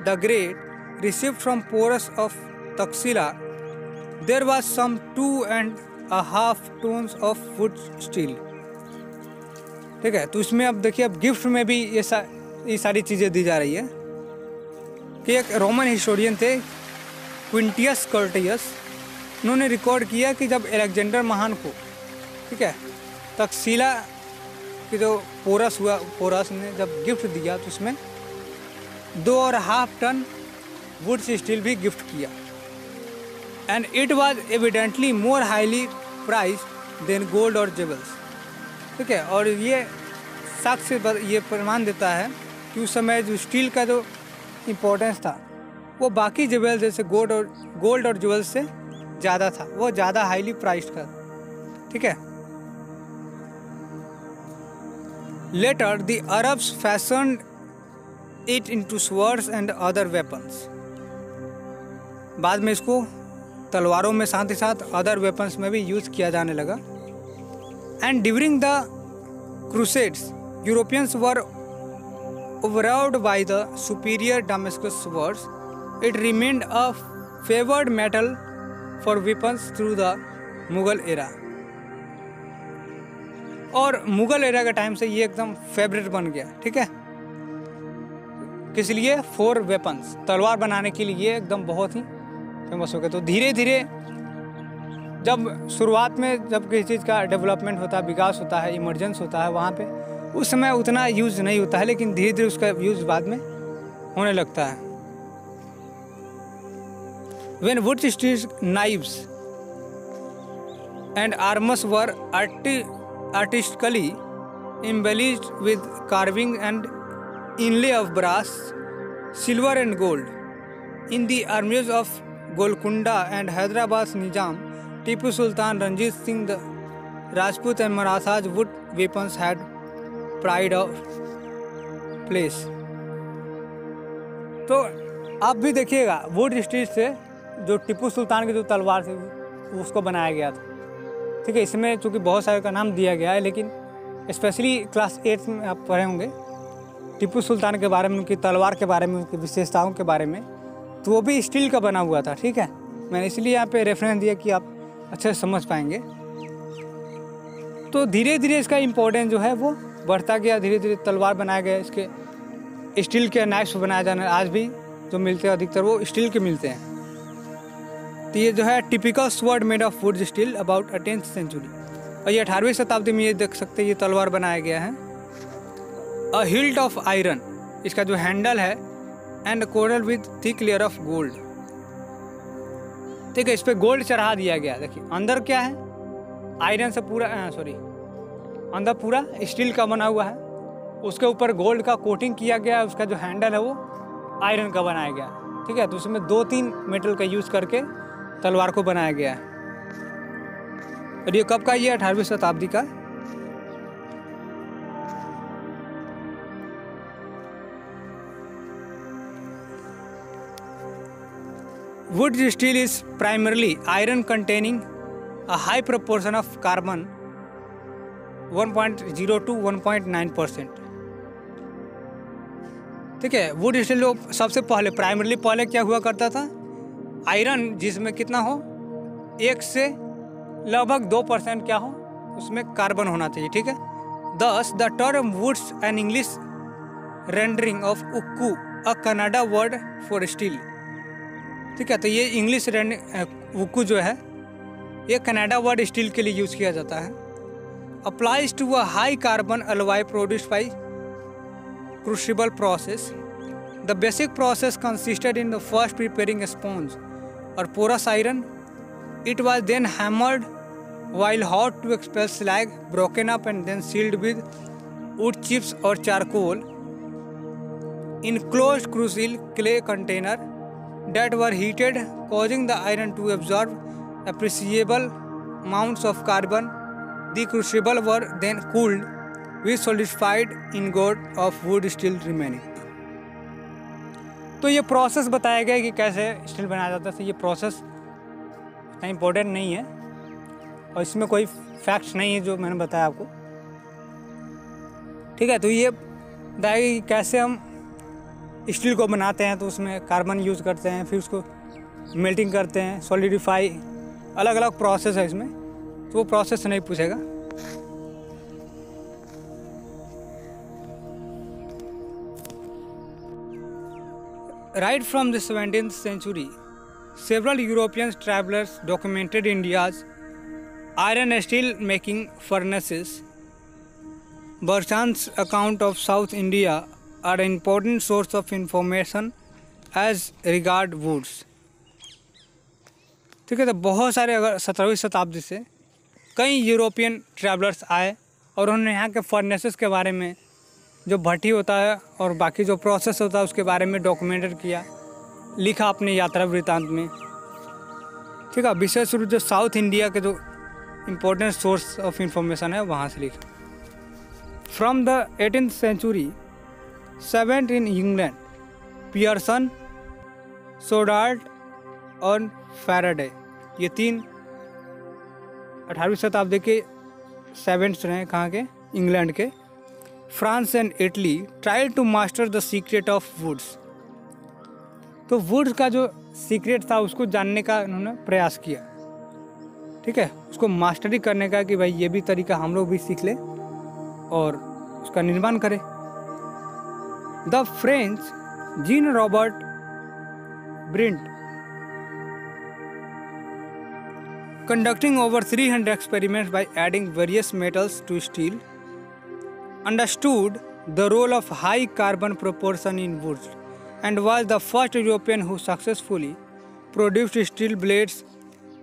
the Great received from Porus of Taxila, there was some 2.5 tons of wood steel, ठीक है। तो इसमें अब देखिए अब गिफ्ट में भी ये सारी चीज़ें दी जा रही है कि एक रोमन हिस्टोरियन थे क्विंटियस कर्टियस, उन्होंने रिकॉर्ड किया कि जब अलेक्जेंडर महान को, ठीक है, तक्षशिला की जो पोरस हुआ, पोरस ने जब गिफ्ट दिया तो उसमें 2.5 टन वुड स्टील भी गिफ्ट किया। And it was evidently more highly priced than gold और जेवल्स, ठीक है। और ये साक्ष्य ये प्रमाण देता है कि उस समय जो स्टील का जो इम्पोर्टेंस था वो बाकी जेवल जैसे गोल्ड और जेवल्स से ज़्यादा था, वो ज़्यादा हाईली प्राइस्ड था, ठीक है। Later, the Arabs fashioned it into swords and other weapons. बाद में इसको तलवारों में साथ ही साथ अदर वेपन्स में भी यूज किया जाने लगा। And during the crusades Europeans were overawed by the superior Damascus swords. It remained a favored metal for weapons through the Mughal era. और मुगल एरा के टाइम से ये एकदम फेवरेट बन गया। ठीक है, किस लिए? फॉर वेपन्स, तलवार बनाने के लिए एकदम बहुत ही फेमस हो गया। तो धीरे धीरे जब शुरुआत में जब किसी चीज़ का डेवलपमेंट होता है, विकास होता है, इमरजेंस होता है, वहाँ पे उस समय उतना यूज़ नहीं होता है, लेकिन धीरे धीरे उसका यूज़ बाद में होने लगता है। When wood steel knives and armors were artistically embellished with carving and inlay of brass, silver and gold. In the armies of Golconda and Hyderabad's Nizam, Tipu Sultan, Ranjit Singh the Rajput and Marathas wood weapons had pride of place. तो आप भी देखिएगा would steel से जो टीपू सुल्तान की जो तलवार थी उसको बनाया गया था। ठीक है, इसमें चूँकि बहुत सारे का नाम दिया गया है, लेकिन स्पेशली क्लास 8 में आप पढ़े होंगे टीपू सुल्तान के बारे में, उनकी तलवार के बारे में, उनकी विशेषताओं के बारे में, तो वो भी स्टील का बना हुआ था। ठीक है, मैंने इसलिए यहाँ पे रेफरेंस दिया कि आप अच्छे से समझ पाएंगे। तो धीरे धीरे इसका इम्पोर्टेंस जो है वो बढ़ता गया, धीरे धीरे तलवार बनाया गया, इसके स्टील के नाइफ्स बनाए जाने आज भी जो मिलते हैं अधिकतर वो स्टील के मिलते हैं। तो ये जो है typical sword made of wootz steel about 10th century, और ये 18वीं शताब्दी में ये देख सकते हैं ये तलवार बनाया गया है। अ हिल्ट ऑफ आयरन, इसका जो हैंडल है, and coral with thick layer of gold. ठीक है, इस पर गोल्ड चढ़ा दिया गया। देखिए अंदर क्या है, आयरन से पूरा अंदर पूरा स्टील का बना हुआ है, उसके ऊपर गोल्ड का कोटिंग किया गया, उसका जो हैंडल है वो आयरन का बनाया गया। ठीक है, तो उसमें 2-3 मेटल का यूज़ करके तलवार को बनाया गया है। और ये कब का? ये 18वीं शताब्दी का। Wood steel is primarily iron containing a high proportion of carbon 1.0 to 1.9%। ठीक है, वुड स्टील सबसे पहले प्राइमरली पहले क्या हुआ करता था, आयरन जिसमें कितना हो 1 से लगभग 2% क्या हो उसमें कार्बन होना चाहिए। ठीक है, thus the term wootz an English rendering of ukku a Kannada word for steel. ठीक है, तो ये इंग्लिश उक्कू जो है ये कनाडा वर्ड स्टील के लिए यूज़ किया जाता है। Applies to a high carbon alloy produced by crucible process. The basic process consisted in the first preparing a sponge or porous iron. It was then hammered while hot to expel slag, broken up and then sealed with wood chips or charcoal in closed crucible clay container that were heated, causing the iron to absorb appreciable amounts of carbon. The crucible were then cooled with solidified ingot of wood still remaining। तो ये process बताया गया कि कैसे steel बनाया जाता है। ये प्रोसेस इतना इम्पोर्टेंट नहीं है और इसमें कोई फैक्ट्स नहीं है जो मैंने बताया आपको। ठीक है, तो ये बताया कि कैसे हम स्टील को बनाते हैं। तो उसमें कार्बन यूज़ करते हैं, फिर उसको मेल्टिंग करते हैं, सॉलिडिफाई, अलग अलग प्रोसेस है इसमें, तो वो प्रोसेस नहीं पूछेगा। Right from the 17th century, several European travelers documented India's iron and steel making furnaces. Bertrand's account of South India are an important source of information as regard woods। ठीक है, तो बहुत सारे अगर 17वीं शताब्दी से कई यूरोपियन ट्रैवलर्स आए और उन्होंने यहाँ के फर्नेसेस के बारे में, जो भट्टी होता है और बाकी जो प्रोसेस होता है उसके बारे में डॉक्यूमेंटेड किया, लिखा अपने यात्रा वृत्तांत में। ठीक है, विशेष रूप जो साउथ इंडिया के जो इम्पोर्टेंट सोर्स ऑफ इंफॉर्मेशन है वहाँ से लिखा। From the 18th century 7th in England, Pearson, Stodart और फैराडे। ये 3 18वीं शताब्दी के 7th रहे, कहाँ के? इंग्लैंड के। France and Italy try to master the secret of wootz. तो वुड्स का जो सीक्रेट था उसको जानने का उन्होंने प्रयास किया, ठीक है, उसको मास्टरी करने का कि भाई ये भी तरीका हम लोग भी सीख लें और उसका निर्माण करें। The French Jean Robert Breant conducting over 300 experiments by adding various metals to steel, understood the role of high carbon proportion in woods and was the first European who successfully produced steel blades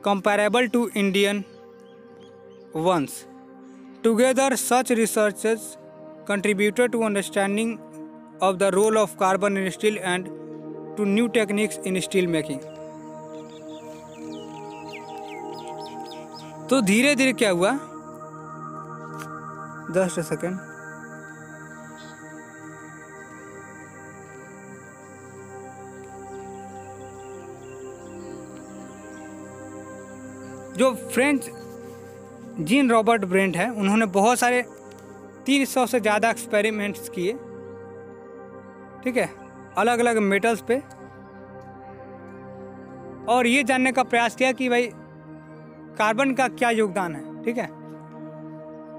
comparable to Indian ones. Together, such researches contributed to understanding of the role of carbon in steel and to new techniques in steel making. तो धीरे धीरे क्या हुआ, 10 second, जो French Jean Robert Brent है उन्होंने बहुत सारे 300 से ज़्यादा एक्सपेरिमेंट्स किए, ठीक है, अलग अलग मेटल्स पे, और ये जानने का प्रयास किया कि भाई कार्बन का क्या योगदान है, ठीक है,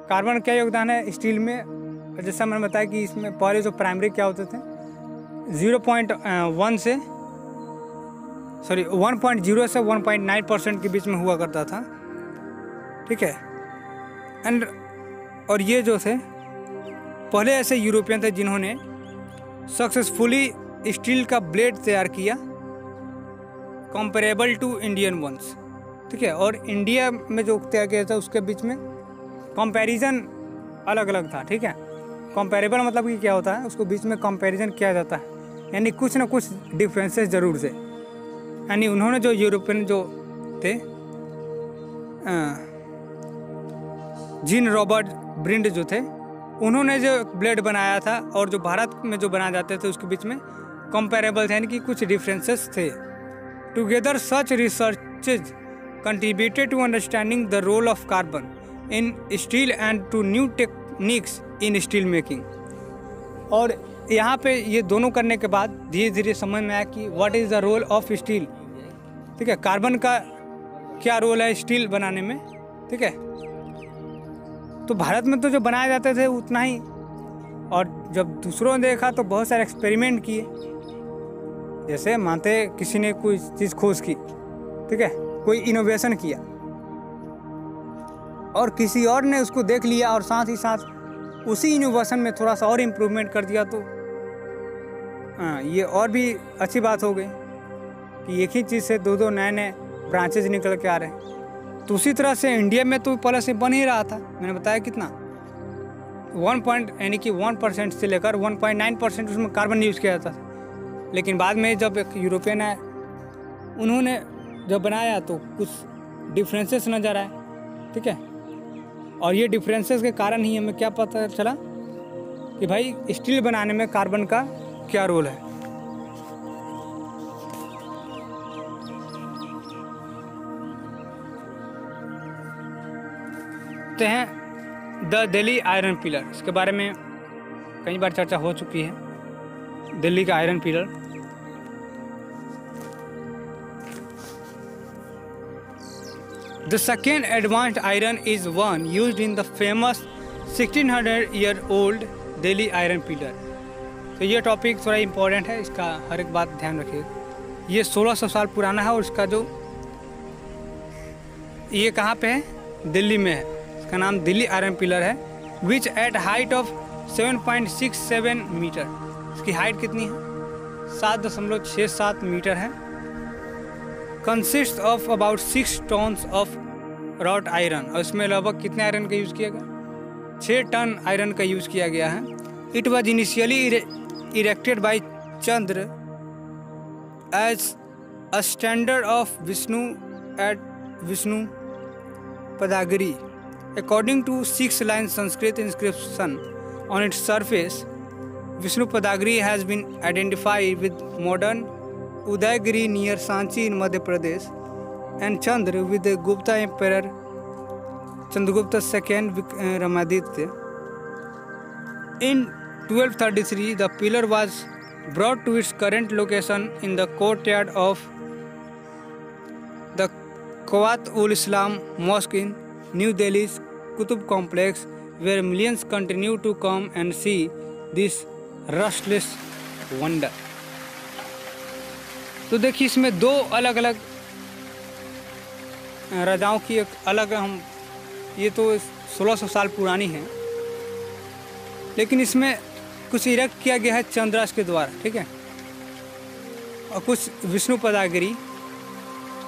कार्बन क्या योगदान है स्टील में। जैसा मैंने बताया कि इसमें पहले जो प्राइमरी क्या होते थे 1.0 से 1.9% के बीच में हुआ करता था, ठीक है। एंड और ये जो थे पहले ऐसे यूरोपियन थे जिन्होंने सक्सेसफुली स्टील का ब्लेड तैयार किया कंपेरेबल टू इंडियन वंस, ठीक है। और इंडिया में जो तैयार किया था उसके बीच में कंपैरिजन अलग अलग था, ठीक है। कंपेरेबल मतलब कि क्या होता है, उसको बीच में कंपैरिजन किया जाता है, यानी कुछ ना कुछ डिफरेंसेस ज़रूर से। यानी उन्होंने जो यूरोपियन जो थे जीन रॉबर्ट ब्रिंट जो थे उन्होंने जो ब्लेड बनाया था और जो भारत में जो बनाए जाते थे उसके बीच में कंपेरेबल थे, यानी कि कुछ डिफरेंसेस थे। Together such researches contributed to understanding the role of carbon in steel and to new techniques in steel making। और यहाँ पे ये दोनों करने के बाद धीरे धीरे समझ में आया कि what is the role of steel, ठीक है, कार्बन का क्या रोल है स्टील बनाने में, ठीक है। तो भारत में तो जो बनाए जाते थे उतना ही, और जब दूसरों ने देखा तो बहुत सारे एक्सपेरिमेंट किए, जैसे मानते किसी ने कोई चीज़ खोज की, ठीक है, कोई इनोवेशन किया और किसी और ने उसको देख लिया और साथ ही साथ उसी इनोवेशन में थोड़ा सा और इम्प्रूवमेंट कर दिया, तो ये और भी अच्छी बात हो गई कि एक ही चीज़ से दो नए नए ब्रांचेज निकल के आ रहे हैं। तो उसी तरह से इंडिया में तो पहले से बन ही रहा था, मैंने बताया कितना 1% से लेकर 1.9% उसमें कार्बन यूज़ किया जाता था। लेकिन बाद में जब एक यूरोपियन आए उन्होंने जब बनाया तो कुछ डिफरेंसेस नज़र आए, ठीक है। और ये डिफरेंसेस के कारण ही हमें क्या पता चला कि भाई स्टील बनाने में कार्बन का क्या रोल है। तो हैं द दिल्ली आयरन पिलर, इसके बारे में कई बार चर्चा हो चुकी है। दिल्ली का iron pillar The second advanced iron is one used in the famous 1600-year-old Delhi iron pillar। तो ये टॉपिक थोड़ा इम्पोर्टेंट है, इसका हर एक बात ध्यान रखिएगा। ये 1600 साल पुराना है और इसका जो ये कहाँ पे है, दिल्ली में है। इसका नाम दिल्ली आयरन पिलर है, विच एट हाइट ऑफ 7.67 मीटर। इसकी हाइट कितनी है, 7.67 मीटर है। Consist of about 6 tons of wrought iron, और इसमें लगभग कितने आयरन का यूज़ किया गया, 6 टन आयरन का यूज़ किया गया है। It was initially erected by Chandra as a standard of Vishnu at Vishnupadagiri. According to 6 line Sanskrit inscription on its surface Vishnupadagiri has been identified with modern Udaygiri near Sanchi in Madhya Pradesh, and Chandra with the Gupta Emperor Chandragupta II Ramaditya. In 1233, the pillar was brought to its current location in the courtyard of the Quwat-ul-Islam Mosque in New Delhi's Qutub complex, where millions continue to come and see this rustless wonder. तो देखिए इसमें दो अलग अलग राजाओं की एक अलग हम ये तो 1600 साल पुरानी है, लेकिन इसमें कुछ इरेक्ट किया गया है चंद्रास के द्वारा, ठीक है, और कुछ विष्णुपदागिरी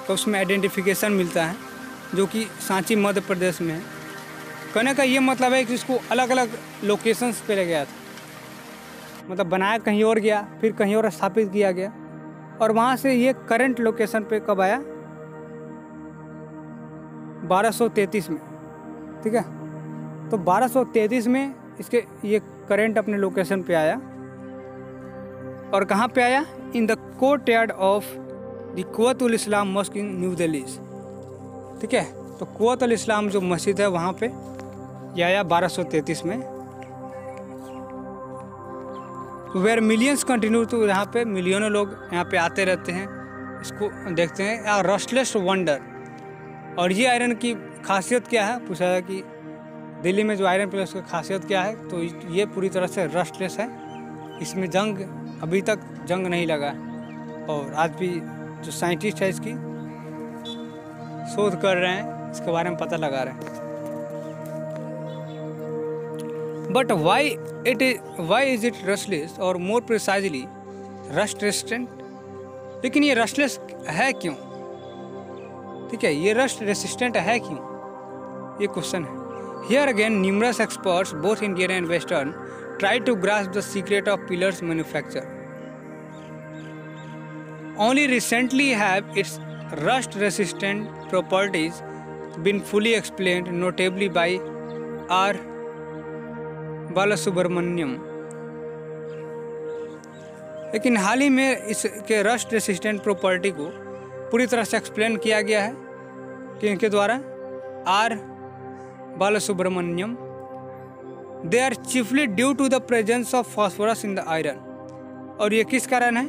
का उसमें आइडेंटिफिकेशन मिलता है जो कि सांची मध्य प्रदेश में है। कहने का ये मतलब है कि इसको अलग अलग लोकेशंस पे ले गया था, मतलब बनाया कहीं और गया, फिर कहीं और स्थापित किया गया, और वहाँ से ये करंट लोकेशन पे कब आया, 1233 में, ठीक है। तो 1233 में इसके ये करंट अपने लोकेशन पे आया, और कहाँ पे आया, in the courtyard of the Quwwat ul Islam mosque in New Delhi, ठीक है। तो कुव्वत-उल-इस्लाम जो मस्जिद है वहाँ पे ये आया 1233 में, वेयर मिलियंस कंटिन्यू, तो यहाँ पे मिलियनों लोग यहाँ पे आते रहते हैं, इसको देखते हैं, रस्टलेस वंडर। और ये आयरन की खासियत क्या है, पूछा है कि दिल्ली में जो आयरन प्लेस की खासियत क्या है, तो ये पूरी तरह से रस्टलेस है, इसमें जंग अभी तक जंग नहीं लगा है, और आज भी जो साइंटिस्ट है इसकी शोध कर रहे हैं, इसके बारे में पता लगा रहे हैं। But why is it rustless और more precisely rust resistant? लेकिन ये रस्टलेस है क्यों, ठीक है, ये रस्ट रेसिस्टेंट है क्यों, ये क्वेश्चन है। Here again numerous experts both Indian and Western try to grasp the secret of pillars manufacture. Only recently have its rust resistant properties been fully explained, notably by R. Balasubrahmanyam. लेकिन हाल ही में इसके rust resistant property को पूरी तरह से explain किया गया है कि इनके द्वारा, R Balasubramaniam. They are chiefly due to the presence of phosphorus in the iron. और ये किस कारण है,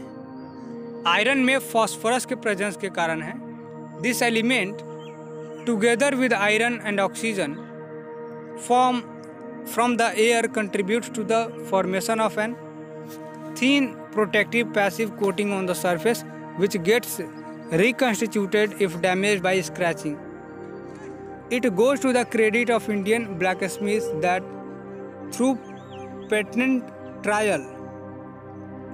आयरन में फॉस्फोरस के प्रेजेंस के कारण है। This element together with iron and oxygen from the air contributes to the formation of an thin protective passive coating on the surface, which gets reconstituted if damaged by scratching. It goes to the credit of Indian blacksmiths that through patent trial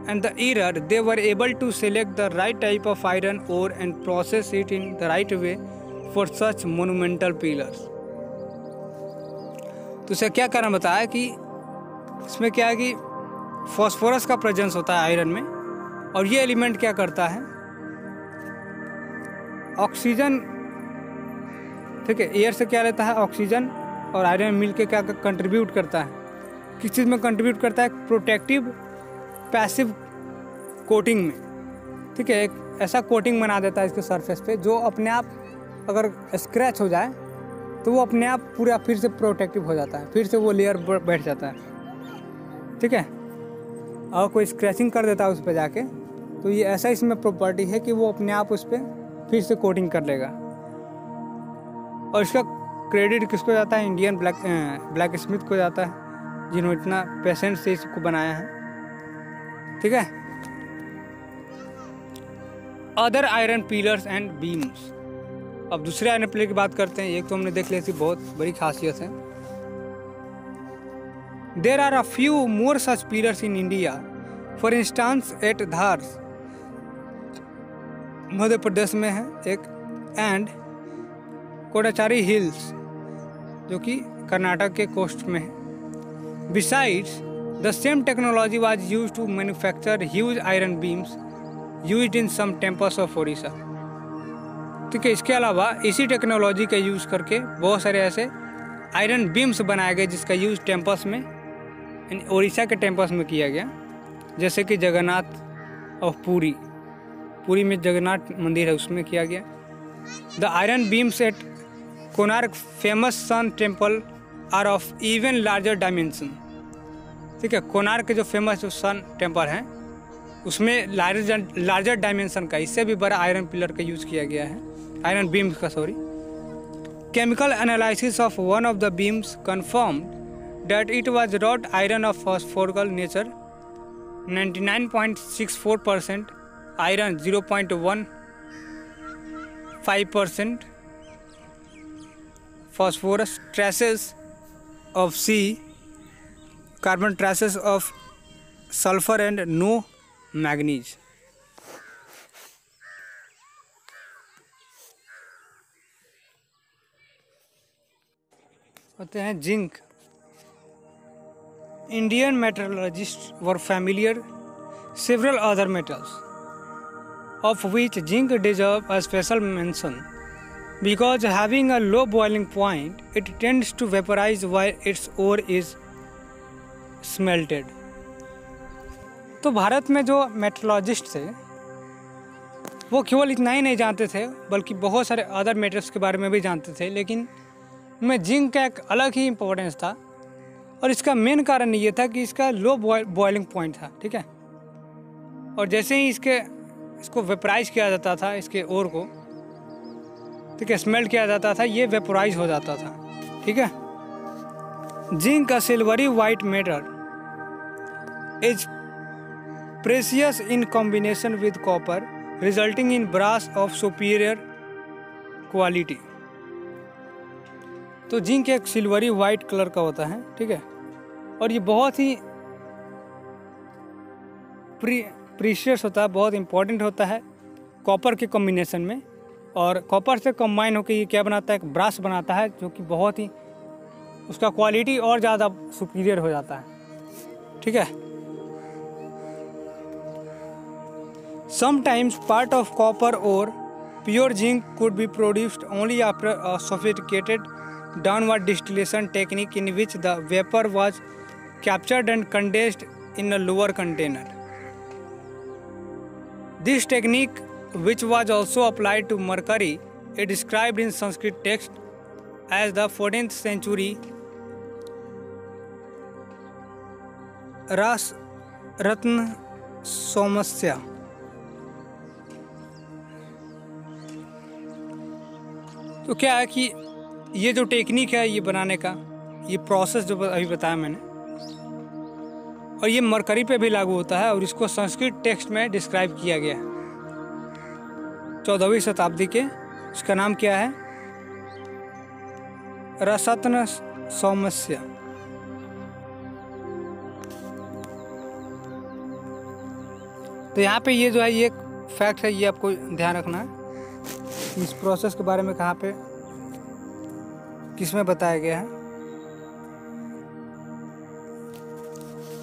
and the error they were able to select the right type of iron ore and process it in the right way for such monumental pillars. तो इसे क्या कारण बताया कि इसमें क्या है कि फॉस्फोरस का प्रेजेंस होता है आयरन में, और ये एलिमेंट क्या करता है, ऑक्सीजन, ठीक है, एयर से क्या लेता है ऑक्सीजन, और आयरन मिल के क्या कंट्रीब्यूट करता है, किस चीज़ में कंट्रीब्यूट करता है, प्रोटेक्टिव पैसिव कोटिंग में, ठीक है। एक ऐसा कोटिंग बना देता है इसके सरफेस पे जो अपने आप अगर स्क्रैच हो जाए तो वो अपने आप पूरा फिर से प्रोटेक्टिव हो जाता है, फिर से वो लेयर बैठ जाता है, ठीक है। और कोई स्क्रैचिंग कर देता है उस पर जाके, तो ये ऐसा इसमें प्रॉपर्टी है कि वो अपने आप उस पर फिर से कोटिंग कर लेगा। और इसका क्रेडिट किसको जाता है, इंडियन ब्लैक स्मिथ को जाता है, जिन्होंने इतना पेशेंट से इसको बनाया है, ठीक है। Other iron pillars and beams. अब दूसरे आयरन पिलर की बात करते हैं। एक तो हमने देख लिया, इसकी बहुत बड़ी खासियत है। There are a few more such pillars in India, for instance at Dhar Madhya Pradesh में है एक, एंड कोडाचारी हिल्स जो कि कर्नाटक के कोस्ट में है। Besides the same technology was used to manufacture huge iron beams used in some temples of Odisha, ठीक है। इसके अलावा इसी टेक्नोलॉजी का यूज़ करके बहुत सारे ऐसे आयरन बीम्स बनाए गए जिसका यूज़ टेम्पल्स में, उड़ीसा के टेम्पल्स में किया गया। जैसे कि जगन्नाथ ऑफ पुरी, पुरी में जगन्नाथ मंदिर है उसमें किया गया। The iron beams at Konark famous sun temple are of even larger dimension. ठीक है, कोणार्क के जो फेमस जो सन टेम्पल है उसमें लार्जर डायमेंशन का, इससे भी बड़ा आयरन पिलर का यूज़ किया गया है, आयरन बीम्स का sorry. Chemical analysis of one of the beams confirmed that it was wrought iron of phosphorical nature, 99.64%, iron 0.15%, phosphorus, traces of C, carbon traces of sulfur and no manganese. होते हैं zinc. Indian metallurgists were familiar several other metals, of which zinc deserves a special mention because having a low boiling point, it tends to vaporize while its ore is smelted. तो भारत में जो मेटलॉजिस्ट थे वो केवल इतना ही नहीं जानते थे बल्कि बहुत सारे अदर मेटल्स के बारे में भी जानते थे, लेकिन उनमें जिंक का एक अलग ही इम्पोर्टेंस था और इसका मेन कारण ये था कि इसका लो बॉइलिंग पॉइंट था। ठीक है, और जैसे ही इसको वेपराइज किया जाता था, इसके ओर को, ठीक है, स्मेल्ट किया जाता था, ये वेपराइज हो जाता था। ठीक है, जिंक का silvery white metal is precious in combination with copper resulting in brass of superior quality. तो जिंक एक सिल्वरी वाइट कलर का होता है। ठीक है, और ये बहुत ही प्रीशियस होता है, बहुत इंपॉर्टेंट होता है कॉपर के कॉम्बिनेशन में, और कॉपर से कंबाइन होकर ये क्या बनाता है, एक ब्रास बनाता है जो कि बहुत ही उसका क्वालिटी और ज़्यादा सुपीरियर हो जाता है। ठीक है, समटाइम्स पार्ट ऑफ कॉपर और pure zinc could be produced only after a sophisticated downward distillation technique in which the vapor was captured and condensed in a lower container. This technique, which was also applied to mercury, is described in Sanskrit text as the 14th century Ras Ratna Somasya. तो क्या है कि ये जो technique है ये बनाने का, ये प्रोसेस जो अभी बताया मैंने, और ये मरकरी पे भी लागू होता है और इसको संस्कृत टेक्स्ट में डिस्क्राइब किया गया है 14वीं शताब्दी के। इसका नाम क्या है, रसत्न सौमस्य। तो यहाँ पे ये जो है ये एक फैक्ट है, ये आपको ध्यान रखना है इस प्रोसेस के बारे में, कहाँ पे किसमें बताया गया है।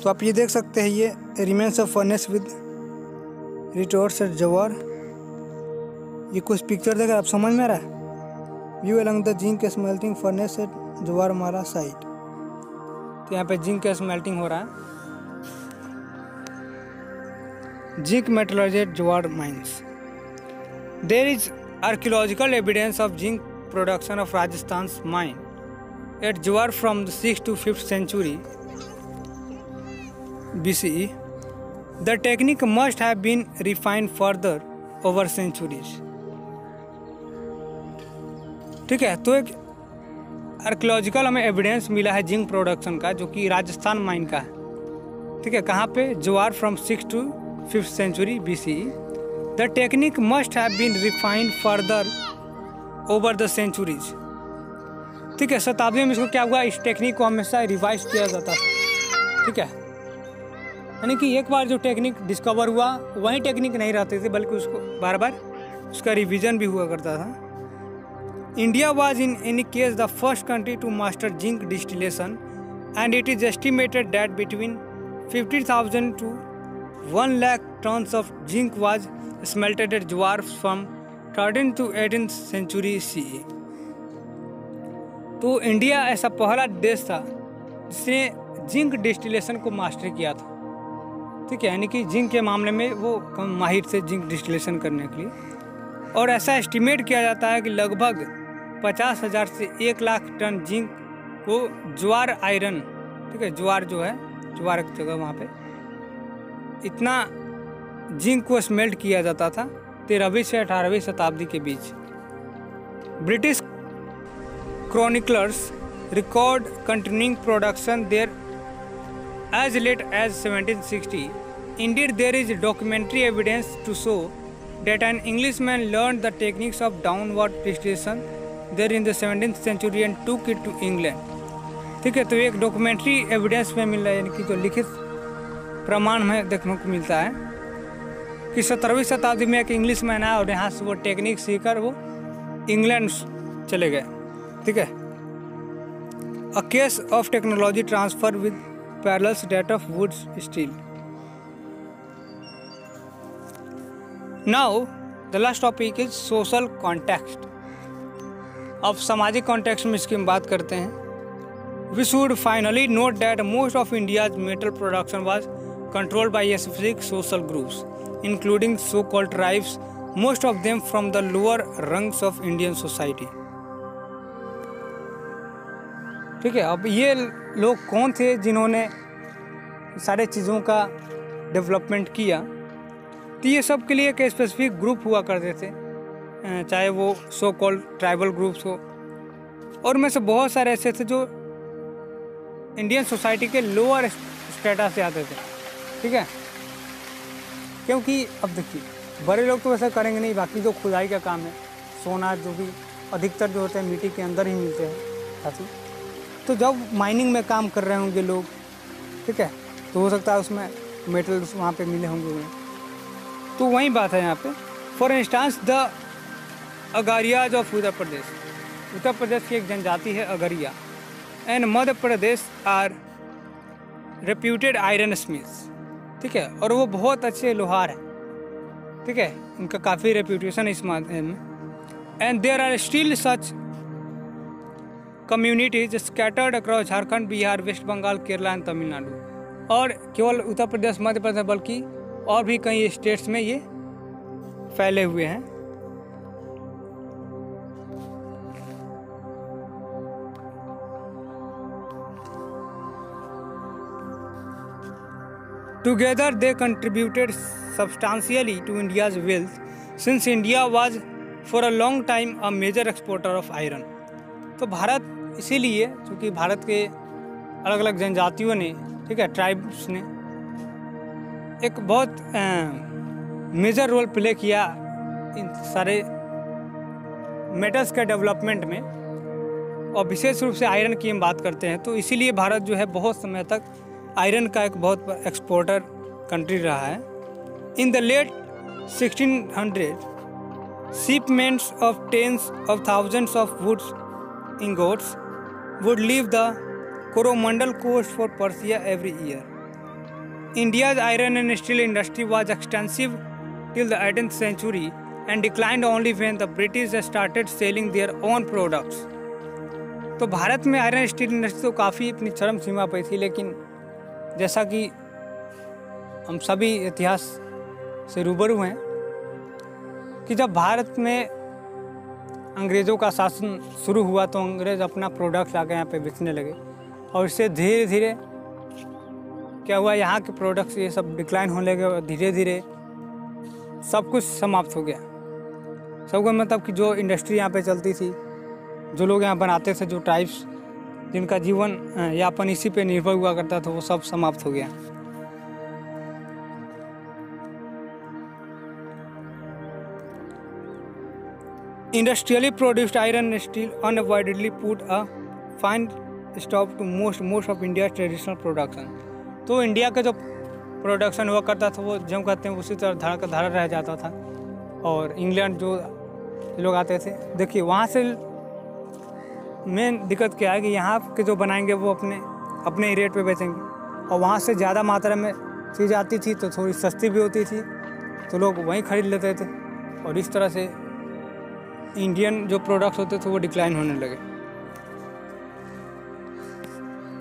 तो आप ये देख सकते हैं, ये remains of furnace with retorts at Zawar, ये कुछ पिक्चर देखकर आप समझ में आ रहा है। View along the zinc smelting furnace at Zawar Mala site. तो यहाँ पे जिंक का स्मेल्टिंग हो रहा है, zinc metallurgy at Zawar mines. There is archaeological evidence of zinc production of Rajasthan's mine at Jawar from the 6th to 5th century BCE. The technique must have been refined further over centuries. ठीक है, तो एक archaeological हमें evidence मिला है zinc production का, जो कि राजस्थान माइन का है। ठीक है, कहाँ पे, जवार from 6th to 5th century BCE. The technique must have been refined further over the centuries. ठीक है, शताब्दी में इसको क्या हुआ, इस टेक्निक को हमेशा रिवाइज किया जाता था। ठीक है, यानी कि एक बार जो टेक्निक डिस्कवर हुआ वही टेक्निक नहीं रहती थी, बल्कि उसको बार बार उसका रिवीजन भी हुआ करता था। India was in any case the first country to master zinc distillation and it is estimated that between 50,000 to 1 lakh tons of zinc was smelted at Jawar from 13th to 18th century CE। तो India ऐसा पहला देश था जिसने zinc distillation को master किया था। ठीक है, यानी कि जिंक के मामले में वो माहिर थे जिंक डिस्टिलेशन करने के लिए। और ऐसा एस्टिमेट किया जाता है कि लगभग 50,000 से 1 लाख टन जिंक को ज्वार आयरन, ठीक है, ज्वार जो है, ज्वार एक जगह वहाँ पे इतना जिंक को स्मेल्ट किया जाता था 13वीं से 18वीं शताब्दी के बीच। British chroniclers record continuing production there as late as 1760. Indeed, there is documentary evidence to show that an Englishman learned the techniques of downward distillation there in the 17th century and took it to England. ठीक है, तो एक documentary evidence में मिल रहा है, यानी कि जो लिखित प्रमाण में देखने को मिलता है कि 17वीं शताब्दी में एक इंग्लिशमैन आया और यहाँ से वो टेक्निक सीखकर वो इंग्लैंड चले गए। ठीक है, a case of technology transfer with parallels that of wood steel. Now the last topic is social context. अब सामाजिक कॉन्टेक्स्ट में इसकी हम बात करते हैं। We should finally note that most of India's metal production was controlled by specific social groups, including so-called tribes, most of them from the lower rungs of Indian society. ठीक है, अब ये लोग कौन थे जिन्होंने सारे चीज़ों का डेवलपमेंट किया? तो ये सब के लिए एक स्पेसिफिक ग्रुप हुआ करते थे, चाहे वो सो कॉल्ड ट्राइबल ग्रुप्स हो, और में से बहुत सारे ऐसे थे जो इंडियन सोसाइटी के लोअर स्टेटस से आते थे। ठीक है, क्योंकि अब देखिए बड़े लोग तो वैसा करेंगे नहीं, बाकी जो खुदाई का काम है, सोना जो भी अधिकतर जो होता है मिट्टी के अंदर ही मिलते हैं काफ़ी, तो जब माइनिंग में काम कर रहे होंगे लोग, ठीक है, तो हो सकता है उसमें मेटल्स वहाँ पे मिले होंगे उन्हें। तो वही बात है यहाँ पे। For instance the Agarias of Uttar Pradesh की एक जनजाति है Agaria, and Madhya Pradesh are reputed iron smiths. ठीक है, और वो बहुत अच्छे लोहार हैं। ठीक है, उनका काफ़ी रेप्यूटेशन इस मामले में। And there are still such communities scattered across Jharkhand, Bihar, West Bengal, Kerala and Tamil Nadu. और केवल उत्तर प्रदेश, मध्य प्रदेश बल्कि और भी कई स्टेट्स में ये फैले हुए हैं। Together they contributed substantially to India's wealth since India was for a long time a major exporter of iron. तो भारत इसीलिए, क्योंकि भारत के अलग अलग जनजातियों ने, ठीक है, ट्राइब्स ने एक बहुत मेजर रोल प्ले किया इन सारे मेटल्स के डेवलपमेंट में, और विशेष रूप से आयरन की हम बात करते हैं, तो इसीलिए भारत जो है बहुत समय तक आयरन का एक बहुत एक्सपोर्टर कंट्री रहा है। In the late 1600 shipments of tens of thousands of wood ingots would leave the Coromandel coast for Persia every year. India's iron and steel industry was extensive till the 18th century and declined only when the British started selling their own products. तो भारत में iron steel industry तो काफ़ी अपनी चरम सीमा पर थी, लेकिन जैसा कि हम सभी इतिहास से रूबरू हैं कि जब भारत में अंग्रेज़ों का शासन शुरू हुआ तो अंग्रेज़ अपना प्रोडक्ट्स लाके यहाँ पे बेचने लगे, और इससे धीरे धीरे क्या हुआ, यहाँ के प्रोडक्ट्स ये सब डिक्लाइन होने लगे और धीरे धीरे सब कुछ समाप्त हो गया। सब कुछ मतलब कि जो इंडस्ट्री यहाँ पे चलती थी, जो लोग यहाँ बनाते थे, जो ट्राइब्स जिनका जीवन यापन इसी पे निर्भर हुआ करता था, वो सब समाप्त हो गया। Industrially produced iron and steel unavoidably put a fine stop to most of India's traditional production. तो इंडिया का जो प्रोडक्शन हुआ करता था वो जम कहते हैं उसी तरह धारा रह जाता था, और इंग्लैंड जो लोग आते थे, देखिए वहाँ से मेन दिक्कत क्या है कि यहाँ के जो बनाएंगे वो अपने ही रेट पे बेचेंगे, और वहाँ से ज़्यादा मात्रा में चीज़ आती थी तो थोड़ी सस्ती भी होती थी, तो लोग वहीं खरीद लेते थे, और इस तरह से इंडियन जो प्रोडक्ट्स होते थे वो डिक्लाइन होने लगे।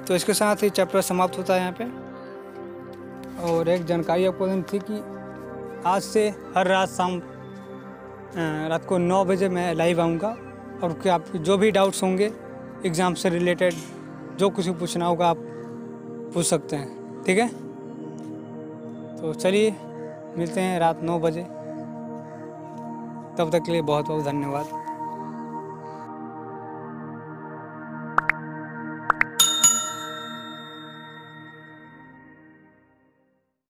तो इसके साथ ही चैप्टर समाप्त होता है यहाँ पे। और एक जानकारी आपको देनी थी कि आज से हर रात को 9 बजे मैं लाइव आऊँगा, और क्या आपके जो भी डाउट्स होंगे एग्ज़ाम से रिलेटेड, जो कुछ भी पूछना होगा आप पूछ सकते हैं, ठीक है। तो चलिए मिलते हैं रात 9 बजे, तब तक के लिए बहुत बहुत धन्यवाद।